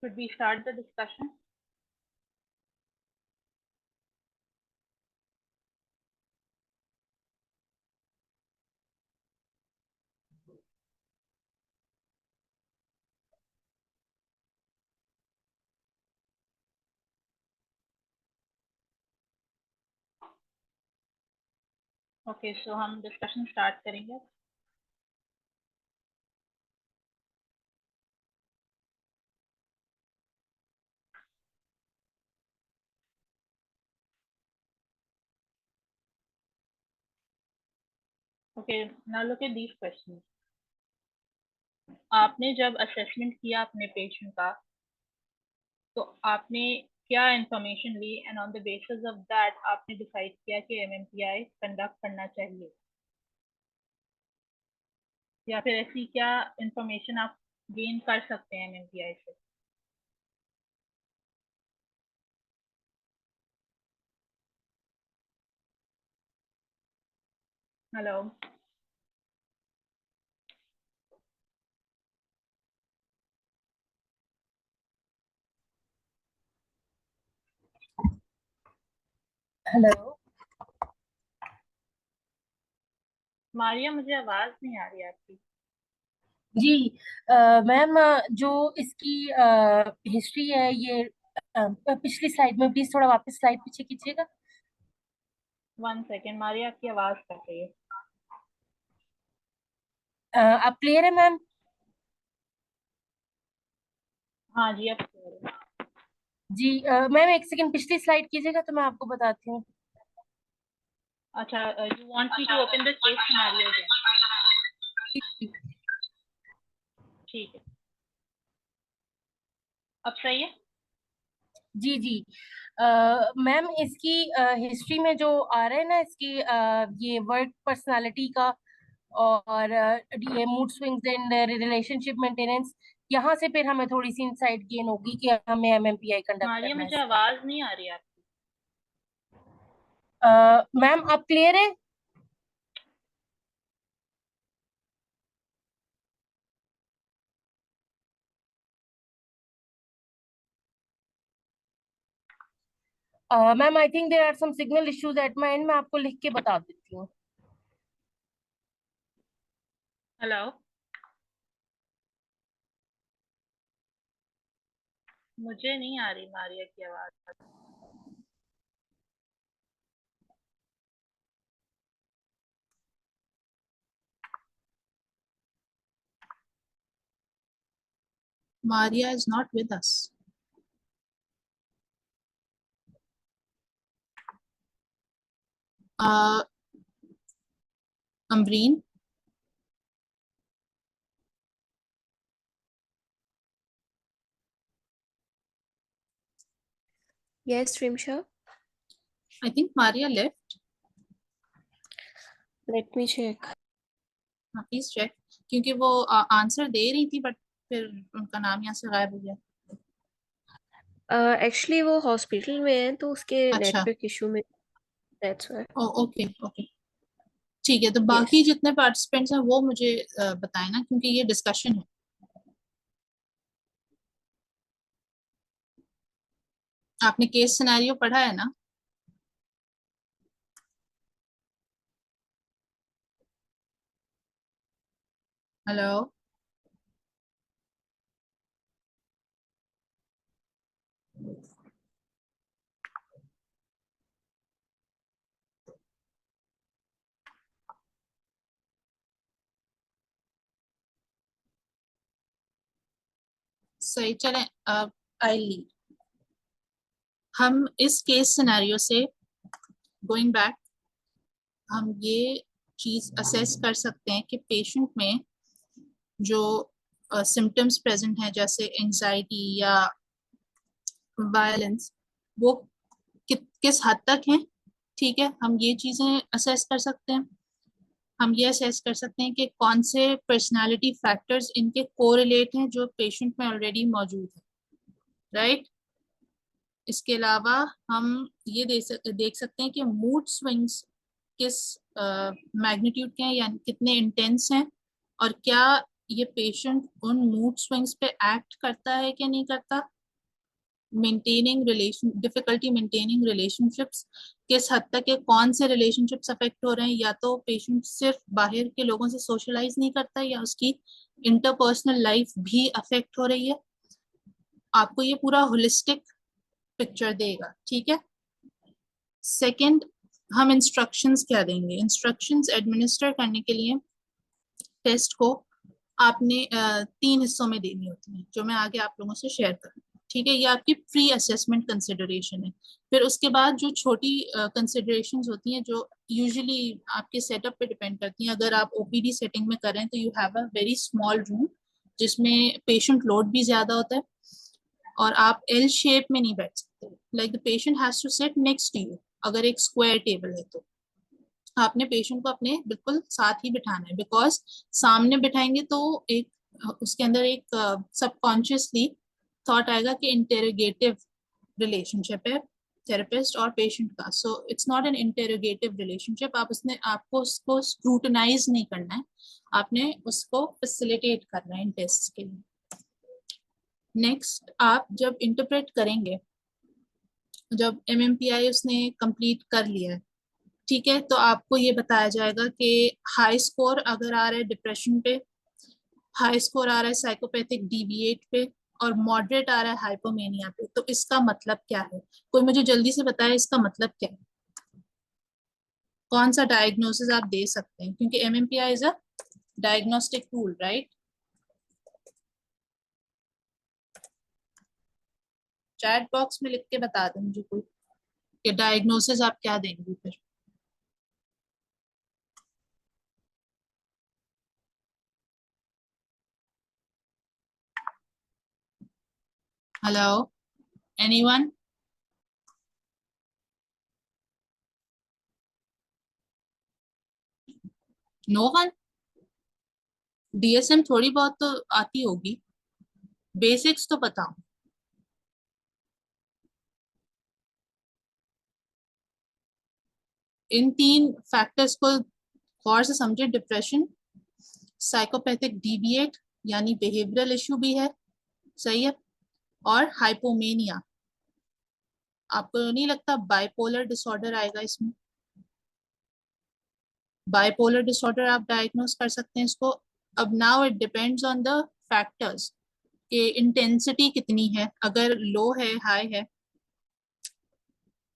Should we start the discussion? Okay, so हम डिस्कशन स्टार्ट करेंगे। Okay, now look at these questions. आपने जब असेसमेंट किया अपने पेशेंट का, तो आपने क्या इंफॉर्मेशन ली and on the basis of that आपने डिसाइड किया कि एमएमपीआई कंडक्ट करना चाहिए, या फिर ऐसी क्या इंफॉर्मेशन आप गेन कर सकते हैं एमएमपीआई से? हेलो। हेलो। मारिया, मुझे आवाज नहीं आ रही आपकी। जी मैम, जो इसकी हिस्ट्री है ये पिछली स्लाइड में, प्लीज थोड़ा वापस स्लाइड पीछे कीजिएगा। 1 सेकेंड, मारिया आपकी आवाज कट रही है। आप क्लियर है मैम? हाँ जी, अब clear है। जी मैम, एक सेकंड पिछली स्लाइड कीजिएगा तो मैं आपको बताती हूँ। अच्छा, you want me to open the case scenario again? ठीक है, अब सही है। जी जी मैम, इसकी हिस्ट्री में जो आ रहा है ना, इसकी ये वर्क पर्सनालिटी का और ये mood swings and relationship maintenance, यहाँ से फिर हमें थोड़ी सी इंसाइट गेन होगी कि हमें एमएमपीआई कंडक्ट मारिया, करना है मुझे इसका। आवाज नहीं आ रही आपकी। मैम, आप क्लियर है? Ma'am, I think there are some signal issues at my end, मैं आपको लिख के बता देती हूँ। हेलो, मुझे नहीं आ रही मारिया की आवाज। Maria is not with us. Ambreen? Yes, Rimsha. I think Maria left. Let me check. हाँ, प्लीज चेक, क्योंकि वो आंसर दे रही थी बट फिर उनका नाम यहाँ से गायब हो गया। एक्चुअली वो हॉस्पिटल में है तो उसके अच्छा, नेटवर्क इशू में, दैट्स व्हाई। ओके ओके, ठीक है। तो बाकी यस। जितने पार्टिसिपेंट्स हैं वो मुझे बताएं ना, क्योंकि ये डिस्कशन है। आपने केस सिनेरियो पढ़ा है ना? हेलो, सही, चलें। अब आई लीड, हम इस केस सिनेरियो से गोइंग बैक, हम ये चीज असेस कर सकते हैं कि पेशेंट में जो सिम्टम्स प्रेजेंट हैं जैसे एंजाइटी या वायलेंस, वो किस हद तक हैं। ठीक है, हम ये चीजें असेस कर सकते हैं। हम ये असेस कर सकते हैं कि कौन से पर्सनालिटी फैक्टर्स इनके कोरिलेट हैं जो पेशेंट में ऑलरेडी मौजूद है, राइट। इसके अलावा हम ये देख सकते हैं कि मूड स्विंग्स किस मैग्नीट्यूड के हैं, यानी कितने इंटेंस हैं, और क्या ये पेशेंट उन मूड स्विंग्स पे एक्ट करता है कि नहीं करता। डिफिकल्टी मेंटेनिंग रिलेशनशिप्स, किस हद तक है, कौन से रिलेशनशिप्स अफेक्ट हो रहे हैं, या तो पेशेंट सिर्फ बाहर के लोगों से सोशलाइज नहीं करता या उसकी इंटरपर्सनल लाइफ भी अफेक्ट हो रही है। आपको ये पूरा होलिस्टिक पिक्चर देगा, ठीक है। सेकंड, हम इंस्ट्रक्शंस क्या देंगे। इंस्ट्रक्शंस एडमिनिस्टर करने के लिए टेस्ट को आपने 3 हिस्सों में देनी होती है, जो मैं आगे आप लोगों से शेयर करूँ, ठीक है। ये आपकी प्री असेसमेंट कंसिडरेशन है। फिर उसके बाद जो छोटी कंसिडरेशंस होती हैं जो यूजुअली आपके सेटअप पे डिपेंड करती हैं। अगर आप ओपीडी सेटिंग में कर रहे हैं तो you have a very small room जिसमें पेशेंट लोड भी ज्यादा होता है, और आप एल शेप में नहीं बैठ सकते। Like the patient has to sit next to you. अगर एक स्क्वायर टेबल है तो आपने पेशेंट को अपने बिल्कुल साथ ही बिठाना है, बिकॉज सामने बिठाएंगे तो एक उसके अंदर एक सबकॉन्शियसली थॉट आएगा कि इंटेरोगेटिव रिलेशनशिप है थेरेपिस्ट और पेशेंट का। So it's not an interrogative relationship. आपको उसको स्क्रूटनाइज नहीं करना है, आपने उसको फैसिलिटेट करना है इन टेस्ट के लिए। नेक्स्ट, आप जब इंटरप्रेट करेंगे, जब एमएमपीआई उसने कंप्लीट कर लिया है, ठीक है, तो आपको ये बताया जाएगा कि हाई स्कोर अगर आ रहा है डिप्रेशन पे, हाई स्कोर आ रहा है साइकोपैथिक डिविएट पे, और मॉडरेट आ रहा है हाइपोमेनिया पे। तो इसका मतलब क्या है? कोई मुझे जल्दी से बताए इसका मतलब क्या है, कौन सा डायग्नोसिस आप दे सकते हैं, क्योंकि MMPI is a diagnostic tool, right. Chat box में लिख के बता दें मुझे कोई कि डायग्नोसिस आप क्या देंगे फिर। Hello, anyone? No one? DSM थोड़ी बहुत तो आती होगी, बेसिक्स तो बताओ। इन 3 फैक्टर्स को गौर से समझे। डिप्रेशन, साइकोपैथिक डिविएट यानी बिहेवियरल इशू भी है, सही है, और हाइपोमेनिया। आपको नहीं लगता बाइपोलर डिसऑर्डर आएगा इसमें? बाइपोलर डिसऑर्डर आप डायग्नोस कर सकते हैं इसको। अब now it depends on the factors कि इंटेंसिटी कितनी है। अगर लो है, हाई है,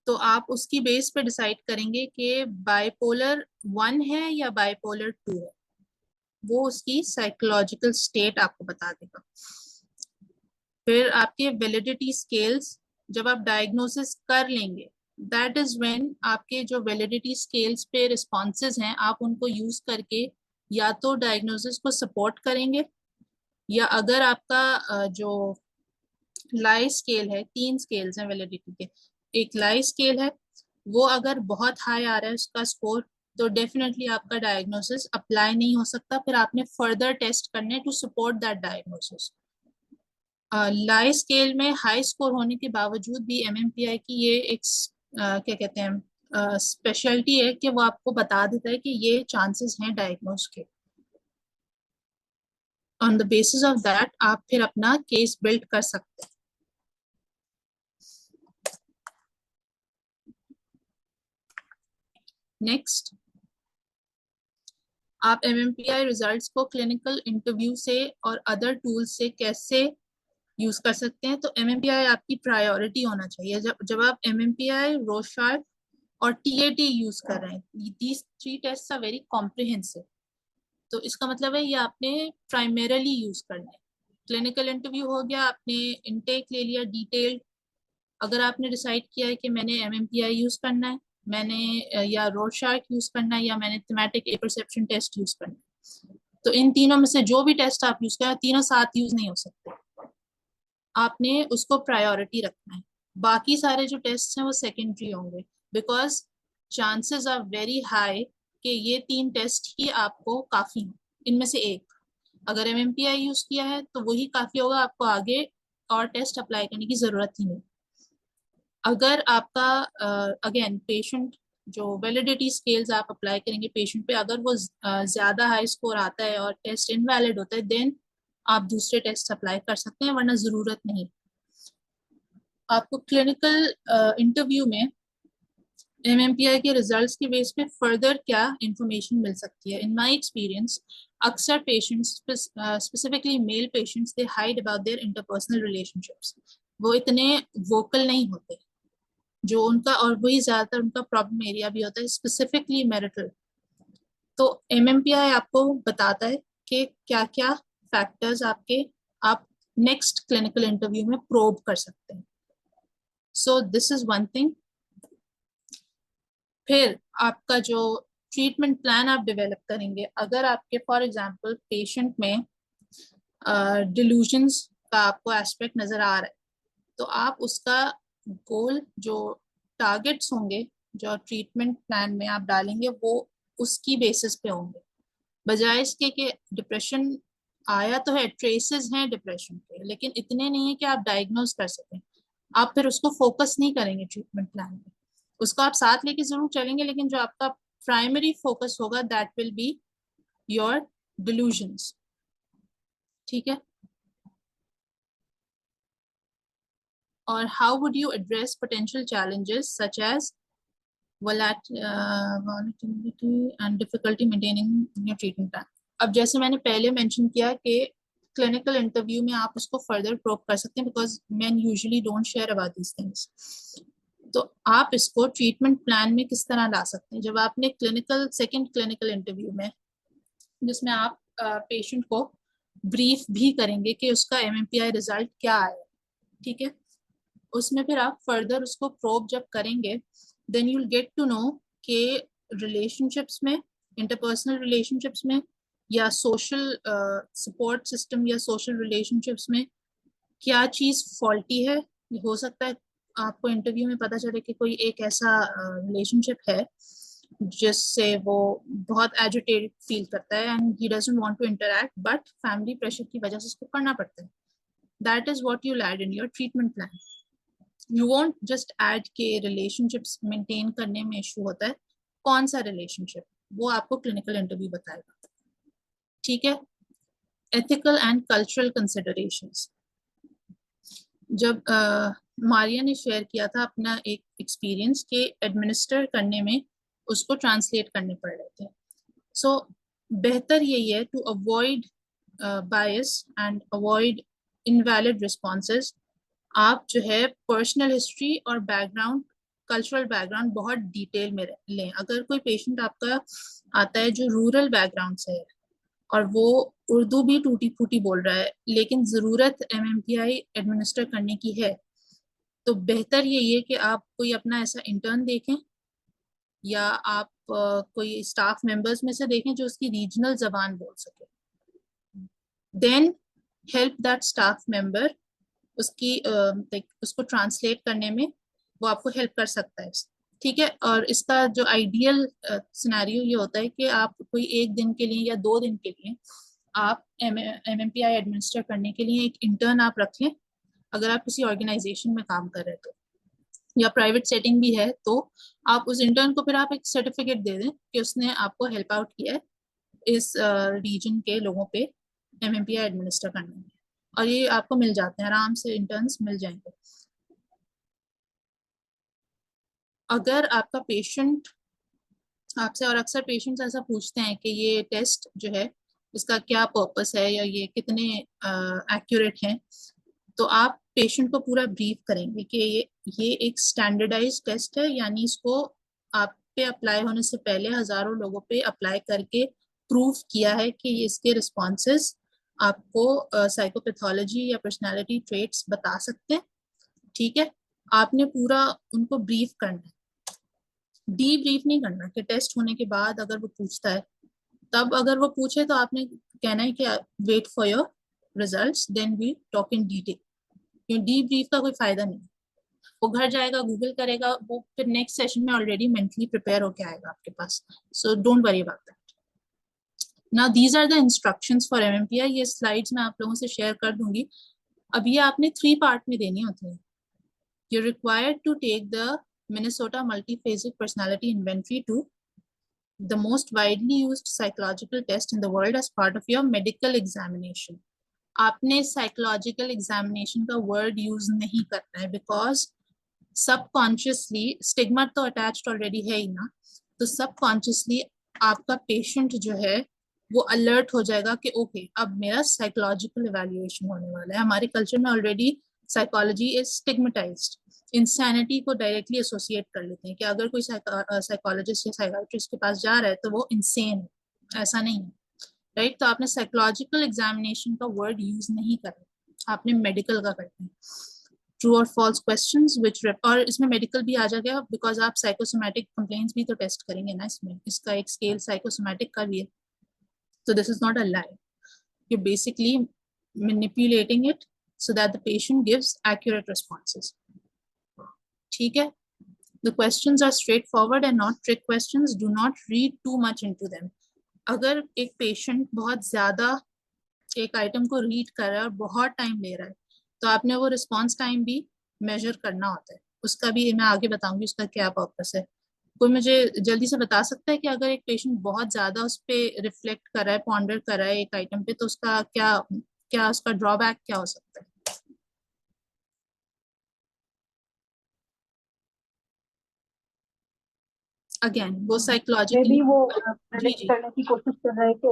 तो आप उसकी बेस पे डिसाइड करेंगे कि बाइपोलर 1 है या बाइपोलर 2 है। वो उसकी साइकोलॉजिकल स्टेट आपको बता देगा। फिर आपके वैलिडिटी स्केल्स जब आप डायग्नोसिस कर लेंगे, दैट इज व्हेन आपके जो वैलिडिटी स्केल्स पे रिस्पॉन्सेज हैं आप उनको यूज करके या तो डायग्नोसिस को सपोर्ट करेंगे, या अगर आपका जो लाई स्केल है, 3 स्केल्स हैं वैलिडिटी के, एक लाई स्केल है, वो अगर बहुत हाई आ रहा है उसका स्कोर, तो डेफिनेटली आपका डायग्नोसिस अप्लाई नहीं हो सकता। फिर आपने फर्दर टेस्ट करने to support that diagnosis. Lie scale में हाई स्कोर होने के बावजूद भी एमएमपीआई की ये एक क्या कहते हैं स्पेशलिटी है कि वो आपको बता देता है कि ये चांसेस हैं डायग्नोज के। On the basis of that आप फिर अपना केस बिल्ड कर सकते हैं। नेक्स्ट, आप MMPI रिजल्ट्स को क्लिनिकल इंटरव्यू से और अदर टूल्स से कैसे यूज कर सकते हैं। तो MMPI आपकी प्रायोरिटी होना चाहिए। जब आप MMPI, रोशार्क और TAT यूज कर रहे हैं, these 3 test are very comprehensive. तो इसका मतलब है ये आपने प्राइमरीली यूज करना है। क्लिनिकल इंटरव्यू हो गया, आपने इनटेक ले लिया डिटेल्ड। अगर आपने डिसाइड किया है कि मैंने MMPI यूज करना है, मैंने या रोशार्क यूज करना है, या मैंने थीमेटिक ए परसेप्शन टेस्ट यूज करना है, तो इन तीनों में से जो भी टेस्ट आप यूज करें, तीनों साथ यूज नहीं हो सकते। आपने उसको प्रायोरिटी रखना है। बाकी सारे जो टेस्ट हैं वो सेकेंडरी होंगे, because chances are very high कि ये 3 टेस्ट ही आपको काफी हैं। इनमें से एक अगर MMPI यूज किया है तो वही काफी होगा, आपको आगे और टेस्ट अप्लाई करने की जरूरत ही नहीं। अगर आपका अगेन पेशेंट जो वैलिडिटी स्केल्स आप अप्लाई करेंगे पेशेंट पे, अगर वो ज्यादा हाई स्कोर आता है और टेस्ट इनवैलिड होता है, देन आप दूसरे टेस्ट अप्लाई कर सकते हैं, वरना जरूरत नहीं। आपको क्लिनिकल इंटरव्यू में MMPI के रिजल्ट्स के बेस पे फर्दर क्या इंफॉर्मेशन मिल सकती है। इन माय एक्सपीरियंस, अक्सर patients, specifically male patients, they hide about their interpersonal relationships. वो इतने वोकल नहीं होते जो उनका, और वही ज्यादातर उनका प्रॉब्लम एरिया भी होता है, स्पेसिफिकली मैरिटल। तो MMPI आपको बताता है कि क्या क्या फैक्टर्स आपके आप नेक्स्ट क्लिनिकल इंटरव्यू में प्रोब कर सकते हैं। So this is one thing. फिर आपका जो ट्रीटमेंट प्लान आप डेवलप करेंगे, अगर आपके फॉर एग्जांपल पेशेंट में डिल्यूजन्स का आपको एस्पेक्ट नजर आ रहा है, तो आप उसका गोल, जो टारगेट्स होंगे जो ट्रीटमेंट प्लान में आप डालेंगे, वो उसकी बेसिस पे होंगे, बजाय इसके कि डिप्रेशन आया तो है, ट्रेसेस हैं डिप्रेशन के, लेकिन इतने नहीं है कि आप डायग्नोज कर सकें। आप फिर उसको फोकस नहीं करेंगे ट्रीटमेंट प्लान में, उसको आप साथ लेके जरूर चलेंगे, लेकिन जो आपका प्राइमरी फोकस होगा that will be your delusions. ठीक है। और how would you address potential challenges such as volatility and difficulty maintaining your treatment plan। अब जैसे मैंने पहले मेंशन किया कि क्लिनिकल इंटरव्यू में आप उसको फर्दर प्रोब कर सकते हैं, because man usually don't share about these things. तो आप इसको ट्रीटमेंट प्लान में किस तरह ला सकते हैं, जब आपने सेकेंड क्लिनिकल इंटरव्यू में, जिसमें आप पेशेंट को ब्रीफ भी करेंगे कि उसका MMPI रिजल्ट क्या आया, ठीक है, उसमें फिर आप फर्दर उसको प्रोब जब करेंगे, then you will get to know कि रिलेशनशिप्स में, इंटरपर्सनल रिलेशनशिप्स में, या सोशल सपोर्ट सिस्टम या सोशल रिलेशनशिप्स में क्या चीज़ फॉल्टी है। हो सकता है आपको इंटरव्यू में पता चले कि कोई एक ऐसा रिलेशनशिप है जिससे वो बहुत एजिटेटेड फील करता है and he doesn't want to interact, but family pressure की वजह से उसको करना पड़ता है। That is what you add in your treatment plan. You won't just add के रिलेशनशिप्स मेंटेन करने में इशू होता है, कौन सा रिलेशनशिप, वो आपको क्लिनिकल इंटरव्यू बताएगा। ठीक है। एथिकल एंड कल्चरल कंसिडरेशंस, जब मारिया ने शेयर किया था अपना एक एक्सपीरियंस के एडमिनिस्टर करने में उसको ट्रांसलेट करने पड़ रहे थे। सो बेहतर यही है to avoid bias and avoid invalid responses. आप जो है पर्सनल हिस्ट्री और बैकग्राउंड, कल्चरल बैकग्राउंड बहुत डिटेल में लें। अगर कोई पेशेंट आपका आता है जो रूरल बैकग्राउंड से है और वो उर्दू भी टूटी फूटी बोल रहा है, लेकिन ज़रूरत MMPI एडमिनिस्टर करने की है, तो बेहतर यही है कि आप कोई अपना ऐसा इंटर्न देखें, या आप कोई स्टाफ मेंबर्स में से देखें जो उसकी रीजनल जबान बोल सके। Then help that staff member उसकी उसको ट्रांसलेट करने में, वो आपको हेल्प कर सकता है। ठीक है। और इसका जो आइडियल सिनेरियो ये होता है कि आप कोई 1 दिन के लिए या 2 दिन के लिए आप MMPI एडमिनिस्टर करने के लिए एक इंटर्न आप रख लें, अगर आप किसी ऑर्गेनाइजेशन में काम कर रहे हैं तो, या प्राइवेट सेटिंग भी है तो आप उस इंटर्न को फिर आप एक सर्टिफिकेट दे दें कि उसने आपको हेल्प आउट किया है इस रीजन के लोगों पे MMPI एडमिनिस्टर करने में। और ये आपको मिल जाते हैं, आराम से इंटर्न्स मिल जाएंगे। अगर आपका पेशेंट आपसे, और अक्सर पेशेंट्स ऐसा पूछते हैं कि ये टेस्ट जो है इसका क्या पर्पस है या ये कितने एक्यूरेट हैं। तो आप पेशेंट को पूरा ब्रीफ करेंगे कि ये एक स्टैंडर्डाइज टेस्ट है, यानी इसको आप पे अप्लाई होने से पहले हजारों लोगों पे अप्लाई करके प्रूव किया है कि ये इसके रिस्पॉन्सेज आपको साइकोपैथोलॉजी या पर्सनालिटी ट्रेट्स बता सकते हैं। ठीक है, आपने पूरा उनको ब्रीफ करना है, डी ब्रीफ नहीं करना कि टेस्ट होने के बाद अगर वो पूछता है तब अगर वो पूछे तो आपने कहना है कि wait for your results then we talk in detail. क्यों डी ब्रीफ का कोई फायदा नहीं। वो घर जाएगा, गूगल करेगा, वो फिर नेक्स्ट सेशन में ऑलरेडी मेंटली प्रिपेयर होके आएगा आपके पास। So don't worry about that. Now these are the instructions for MMPI. ये स्लाइड्स मैं आप लोगों से शेयर कर दूंगी। अब ये आपने 3 पार्ट में देनी होती है। You're required to take the Minnesota Multiphasic Personality Inventory 2, the most widely used psychological test in the world, as part of your medical examination. आपने psychological examination का word use नहीं करना है because subconsciously stigma तो attached already है ही ना, तो subconsciously आपका patient जो है वो alert हो जाएगा कि ओके अब मेरा psychological evaluation होने वाला है। हमारे culture में already psychology is stigmatized। Insanity को डायरेक्टली एसोसिएट कर लेते हैं कि अगर कोई साइकोलॉजिस्ट या साइकियाट्रिस्ट के पास जा रहा है तो वो इंसेन है। ऐसा नहीं है, राइट। तो आपने साइकोलॉजिकल एग्जामिनेशन का वर्ड यूज नहीं करना, आपने मेडिकल का करना है। ट्रू और फॉल्स क्वेश्चंस विच, और इसमें मेडिकल भी आ जाएगा बिकॉज आप साइकोसोमैटिक कंप्लेंट्स भी तो टेस्ट करेंगे ना इसमें। इसका एक स्केल साइकोसोमैटिक का भी है। तो this is not a lie, you basically manipulating it so that the patient gives accurate responses. ठीक है, the questions are straightforward and not trick questions. Do not read too much into them. अगर एक patient बहुत ज्यादा एक item को read कर रहा है और बहुत टाइम ले रहा है तो आपने वो रिस्पॉन्स टाइम भी मेजर करना होता है। उसका भी मैं आगे बताऊंगी उसका क्या पर्पस है। कोई मुझे जल्दी से बता सकता है कि अगर एक पेशेंट बहुत ज्यादा उस पर रिफ्लेक्ट कर रहा है, पॉन्डर कर रहा है एक आइटम पे, तो उसका क्या क्या उसका ड्रॉबैक क्या हो सकता है? अगेन वो मे साइकोलॉजिकली बी वो जी प्रेडिक्ट जी करने की कोशिश कर रहे हैं कि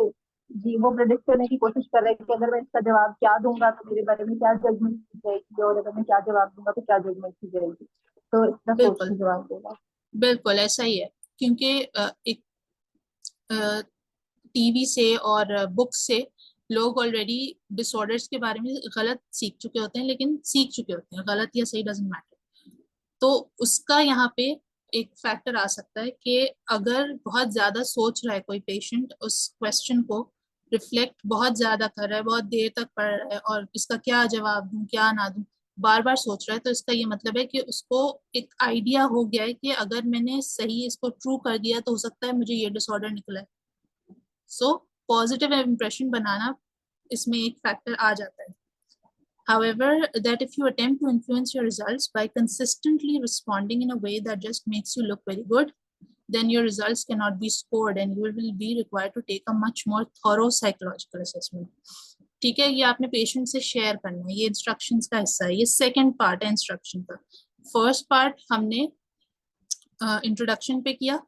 जी वो प्रेडिक्ट करने की कोशिश कर रहे हैं कि अगर मैं इसका जवाब क्या दूंगा तो मेरे बारे में क्या जजमेंट की जाएगी, और अगर मैं क्या जवाब दूंगा तो क्या जजमेंट की जाएगी। तो इतना सोच बिल्कुल के जवाब देगा। बिल्कुल ऐसा ही है। क्योंकि एक टीवी से और बुक से लोग ऑलरेडी डिसऑर्डर्स के बारे में गलत सीख चुके होते हैं, लेकिन सीख चुके होते हैं, गलत या सही डजंट मैटर। तो उसका यहाँ पे एक फैक्टर आ सकता है कि अगर बहुत ज्यादा सोच रहा है कोई पेशेंट उस क्वेश्चन को, रिफ्लेक्ट बहुत ज्यादा कर रहा है, बहुत देर तक पढ़ रहा है और इसका क्या जवाब दूं क्या ना दूं बार बार सोच रहा है, तो इसका ये मतलब है कि उसको एक आइडिया हो गया है कि अगर मैंने सही इसको ट्रू कर दिया तो हो सकता है मुझे ये डिसऑर्डर निकला है। सो पॉजिटिव इम्प्रेशन बनाना इसमें एक फैक्टर आ जाता है। However, that if you attempt to influence your results by consistently responding in a way that just makes you look very good, then your results cannot be scored and you will be required to take a much more thorough psychological assessment. ठीक है, ये आपने patient से share करना है, ये instructions का हिस्सा है। ये सेकंड पार्ट है इंस्ट्रक्शन का। फर्स्ट पार्ट हमने इंट्रोडक्शन पे किया,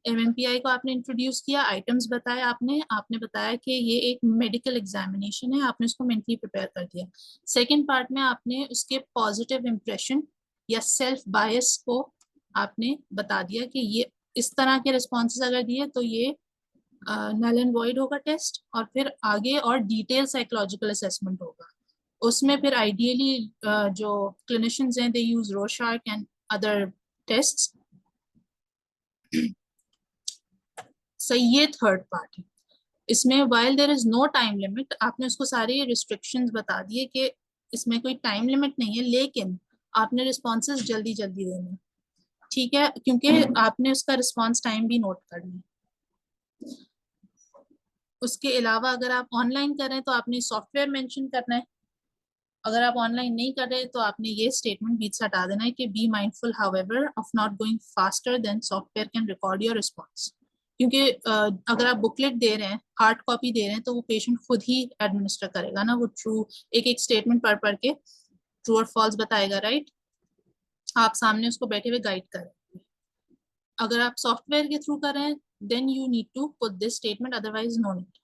एमएमपीआई को आपने इंट्रोड्यूस किया, आइटम्स बताए आपने आपने बताया कि ये एक मेडिकल एग्जामिनेशन है, आपने उसको मेंटली प्रिपेयर कर दिया। सेकंड पार्ट में आपने उसके पॉजिटिव इंप्रेशन या सेल्फ बायस को आपने बता दिया कि ये इस तरह के रिस्पॉन्सेज अगर दिए तो ये नल एंड वॉइड होगा टेस्ट, और फिर आगे और डिटेल साइकोलॉजिकल असेसमेंट होगा। उसमें फिर आइडियली जो क्लिनिशियंस हैं they use Rorschach and other tests. सही, ये थर्ड पार्ट है। इसमें while there is no time limit, आपने उसको सारे रिस्ट्रिक्शंस बता दिए कि इसमें कोई टाइम लिमिट नहीं है, लेकिन आपने रिस्पॉन्सेज जल्दी जल्दी देने, ठीक है, क्योंकि आपने उसका रिस्पॉन्स टाइम भी नोट करना है। उसके अलावा अगर आप ऑनलाइन कर रहे हैं तो आपने सॉफ्टवेयर मेंशन करना है। अगर आप ऑनलाइन नहीं कर रहे तो आपने ये स्टेटमेंट बीच से हटा देना है कि be mindful however of not going faster than software can record your response. क्योंकि अगर आप बुकलेट दे रहे हैं, हार्ड कॉपी दे रहे हैं, तो वो पेशेंट खुद ही एडमिनिस्टर करेगा ना, वो ट्रू एक एक स्टेटमेंट पढ़ पढ़ के ट्रू और फॉल्स बताएगा, राइट। आप सामने उसको बैठे हुए गाइड कर रहे हैं। अगर आप सॉफ्टवेयर के थ्रू कर रहे हैं then you need to put this statement, otherwise no need.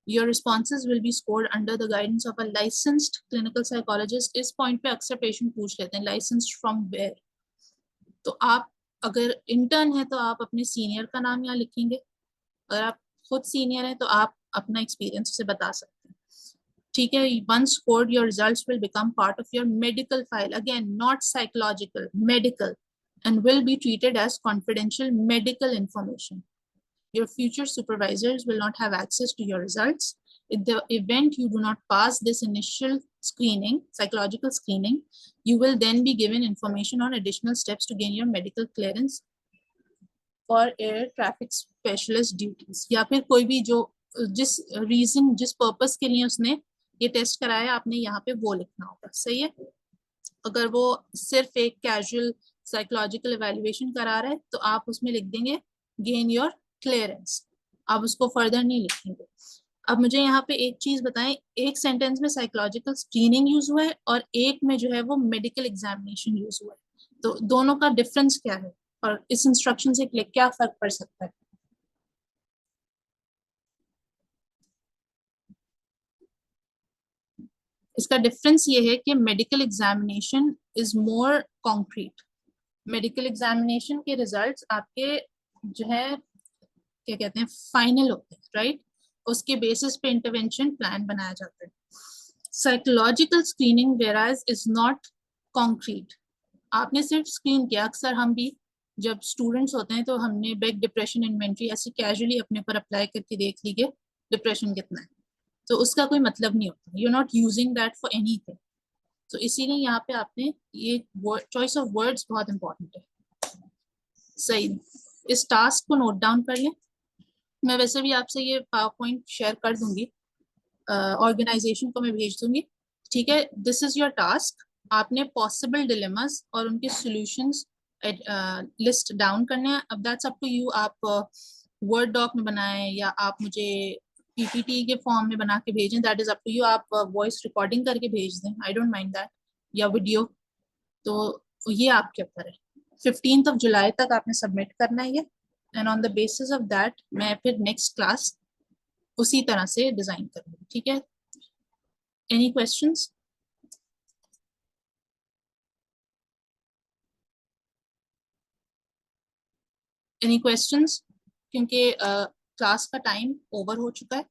Your responses will be scored under the guidance of a licensed clinical psychologist. इस point पे अक्सर patient पूछ लेते हैं licensed from where. तो आप अगर intern है तो आप अपने senior का नाम यहाँ लिखेंगे. अगर आप खुद senior है तो आप अपना experience से बता सकते हैं. ठीक है, once scored, your results will become part of your medical file. Again, not psychological, medical, and will be treated as confidential medical information. Your future supervisors will not have access to your results. In the event you do not pass this initial screening, psychological screening, you will then be given information on additional steps to gain your medical clearance for air traffic specialist duties. या फिर कोई भी जो जिस reason, जिस purpose के लिए उसने ये टेस्ट कराया, आपने यहाँ पे वो लिखना होगा. सही है. अगर वो सिर्फ एक कैजुअल साइकोलॉजिकल इवैल्यूएशन करा रहा है तो आप उसमें लिख देंगे गेन योर क्लियरेंस. आप उसको फर्दर नहीं लिखेंगे. अब मुझे यहाँ पे एक चीज बताएं, एक सेंटेंस में साइकोलॉजिकल स्क्रीनिंग यूज हुआ है और एक में जो है वो मेडिकल एग्जामिनेशन यूज हुआ है. तो दोनों का डिफरेंस क्या है और इस इंस्ट्रक्शन से क्या फर्क पड़ सकता है? इसका डिफरेंस ये है कि medical examination is more concrete. Medical examination के रिजल्ट्स आपके जो है क्या कहते हैं फाइनल होते हैं, राइट? उसके बेसिस पे इंटरवेंशन प्लान बनाया जाता है. Psychological screening वेराज is not concrete. आपने सिर्फ स्क्रीन किया. अक्सर हम भी जब स्टूडेंट्स होते हैं तो हमने बेग डिप्रेशन इन्वेंट्री ऐसे कैजुअली अपने पर अप्लाई करके देख ली कि डिप्रेशन कितना है, तो उसका कोई मतलब नहीं होता. You are not using that for anything. तो इसीलिए यहाँ पे आपने ये चॉइस ऑफ वर्ड्स बहुत इंपॉर्टेंट है. सही, इस टास्क को नोट डाउन कर लें. मैं वैसे भी आपसे ये पावर पॉइंट शेयर कर दूंगी, ऑर्गेनाइजेशन को मैं भेज दूंगी. ठीक है, दिस इज योर टास्क. आपने पॉसिबल डिलेमास और उनके सॉल्यूशंस लिस्ट डाउन करने हैं. अब दैट्स अप टू यू. आप वर्ड डॉक में बनाएं या आप मुझे पीपीटी के फॉर्म में बना के भेजें, that is up to you. आप वॉइस रिकॉर्डिंग करके भेज दें, आई डोंट माइंड दैट, या वीडियो. तो ये आपके ऊपर है. 15th of July तक आपने सबमिट करना है ये, and on the basis of that मैं फिर नेक्स्ट क्लास उसी तरह से डिजाइन करूंगी. ठीक है, एनी क्वेश्चंस? Any questions? क्योंकि क्लास का टाइम ओवर हो चुका है.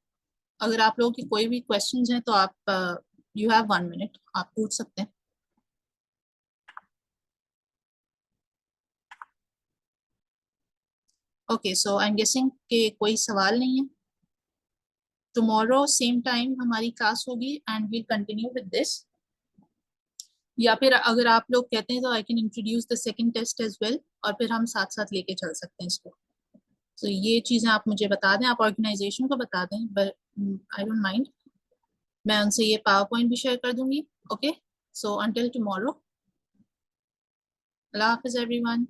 अगर आप लोगों की कोई भी क्वेश्चंस हैं तो आप यू हैव 1 minute, आप पूछ सकते हैं. Okay, so I am guessing कि कोई सवाल नहीं है. टुमारो सेम टाइम हमारी क्लास होगी and we'll continue with this. या फिर अगर आप लोग कहते हैं तो I can introduce the second test as well, और फिर हम साथ साथ लेके चल सकते हैं इसको. तो ये चीजें आप मुझे बता दें, आप ऑर्गेनाइजेशन को बता दें, बट आई डोंट माइंड. मैं उनसे ये पावर पॉइंट भी शेयर कर दूंगी. Okay, so until tomorrow. अल्लाह हाफिज एवरीवन.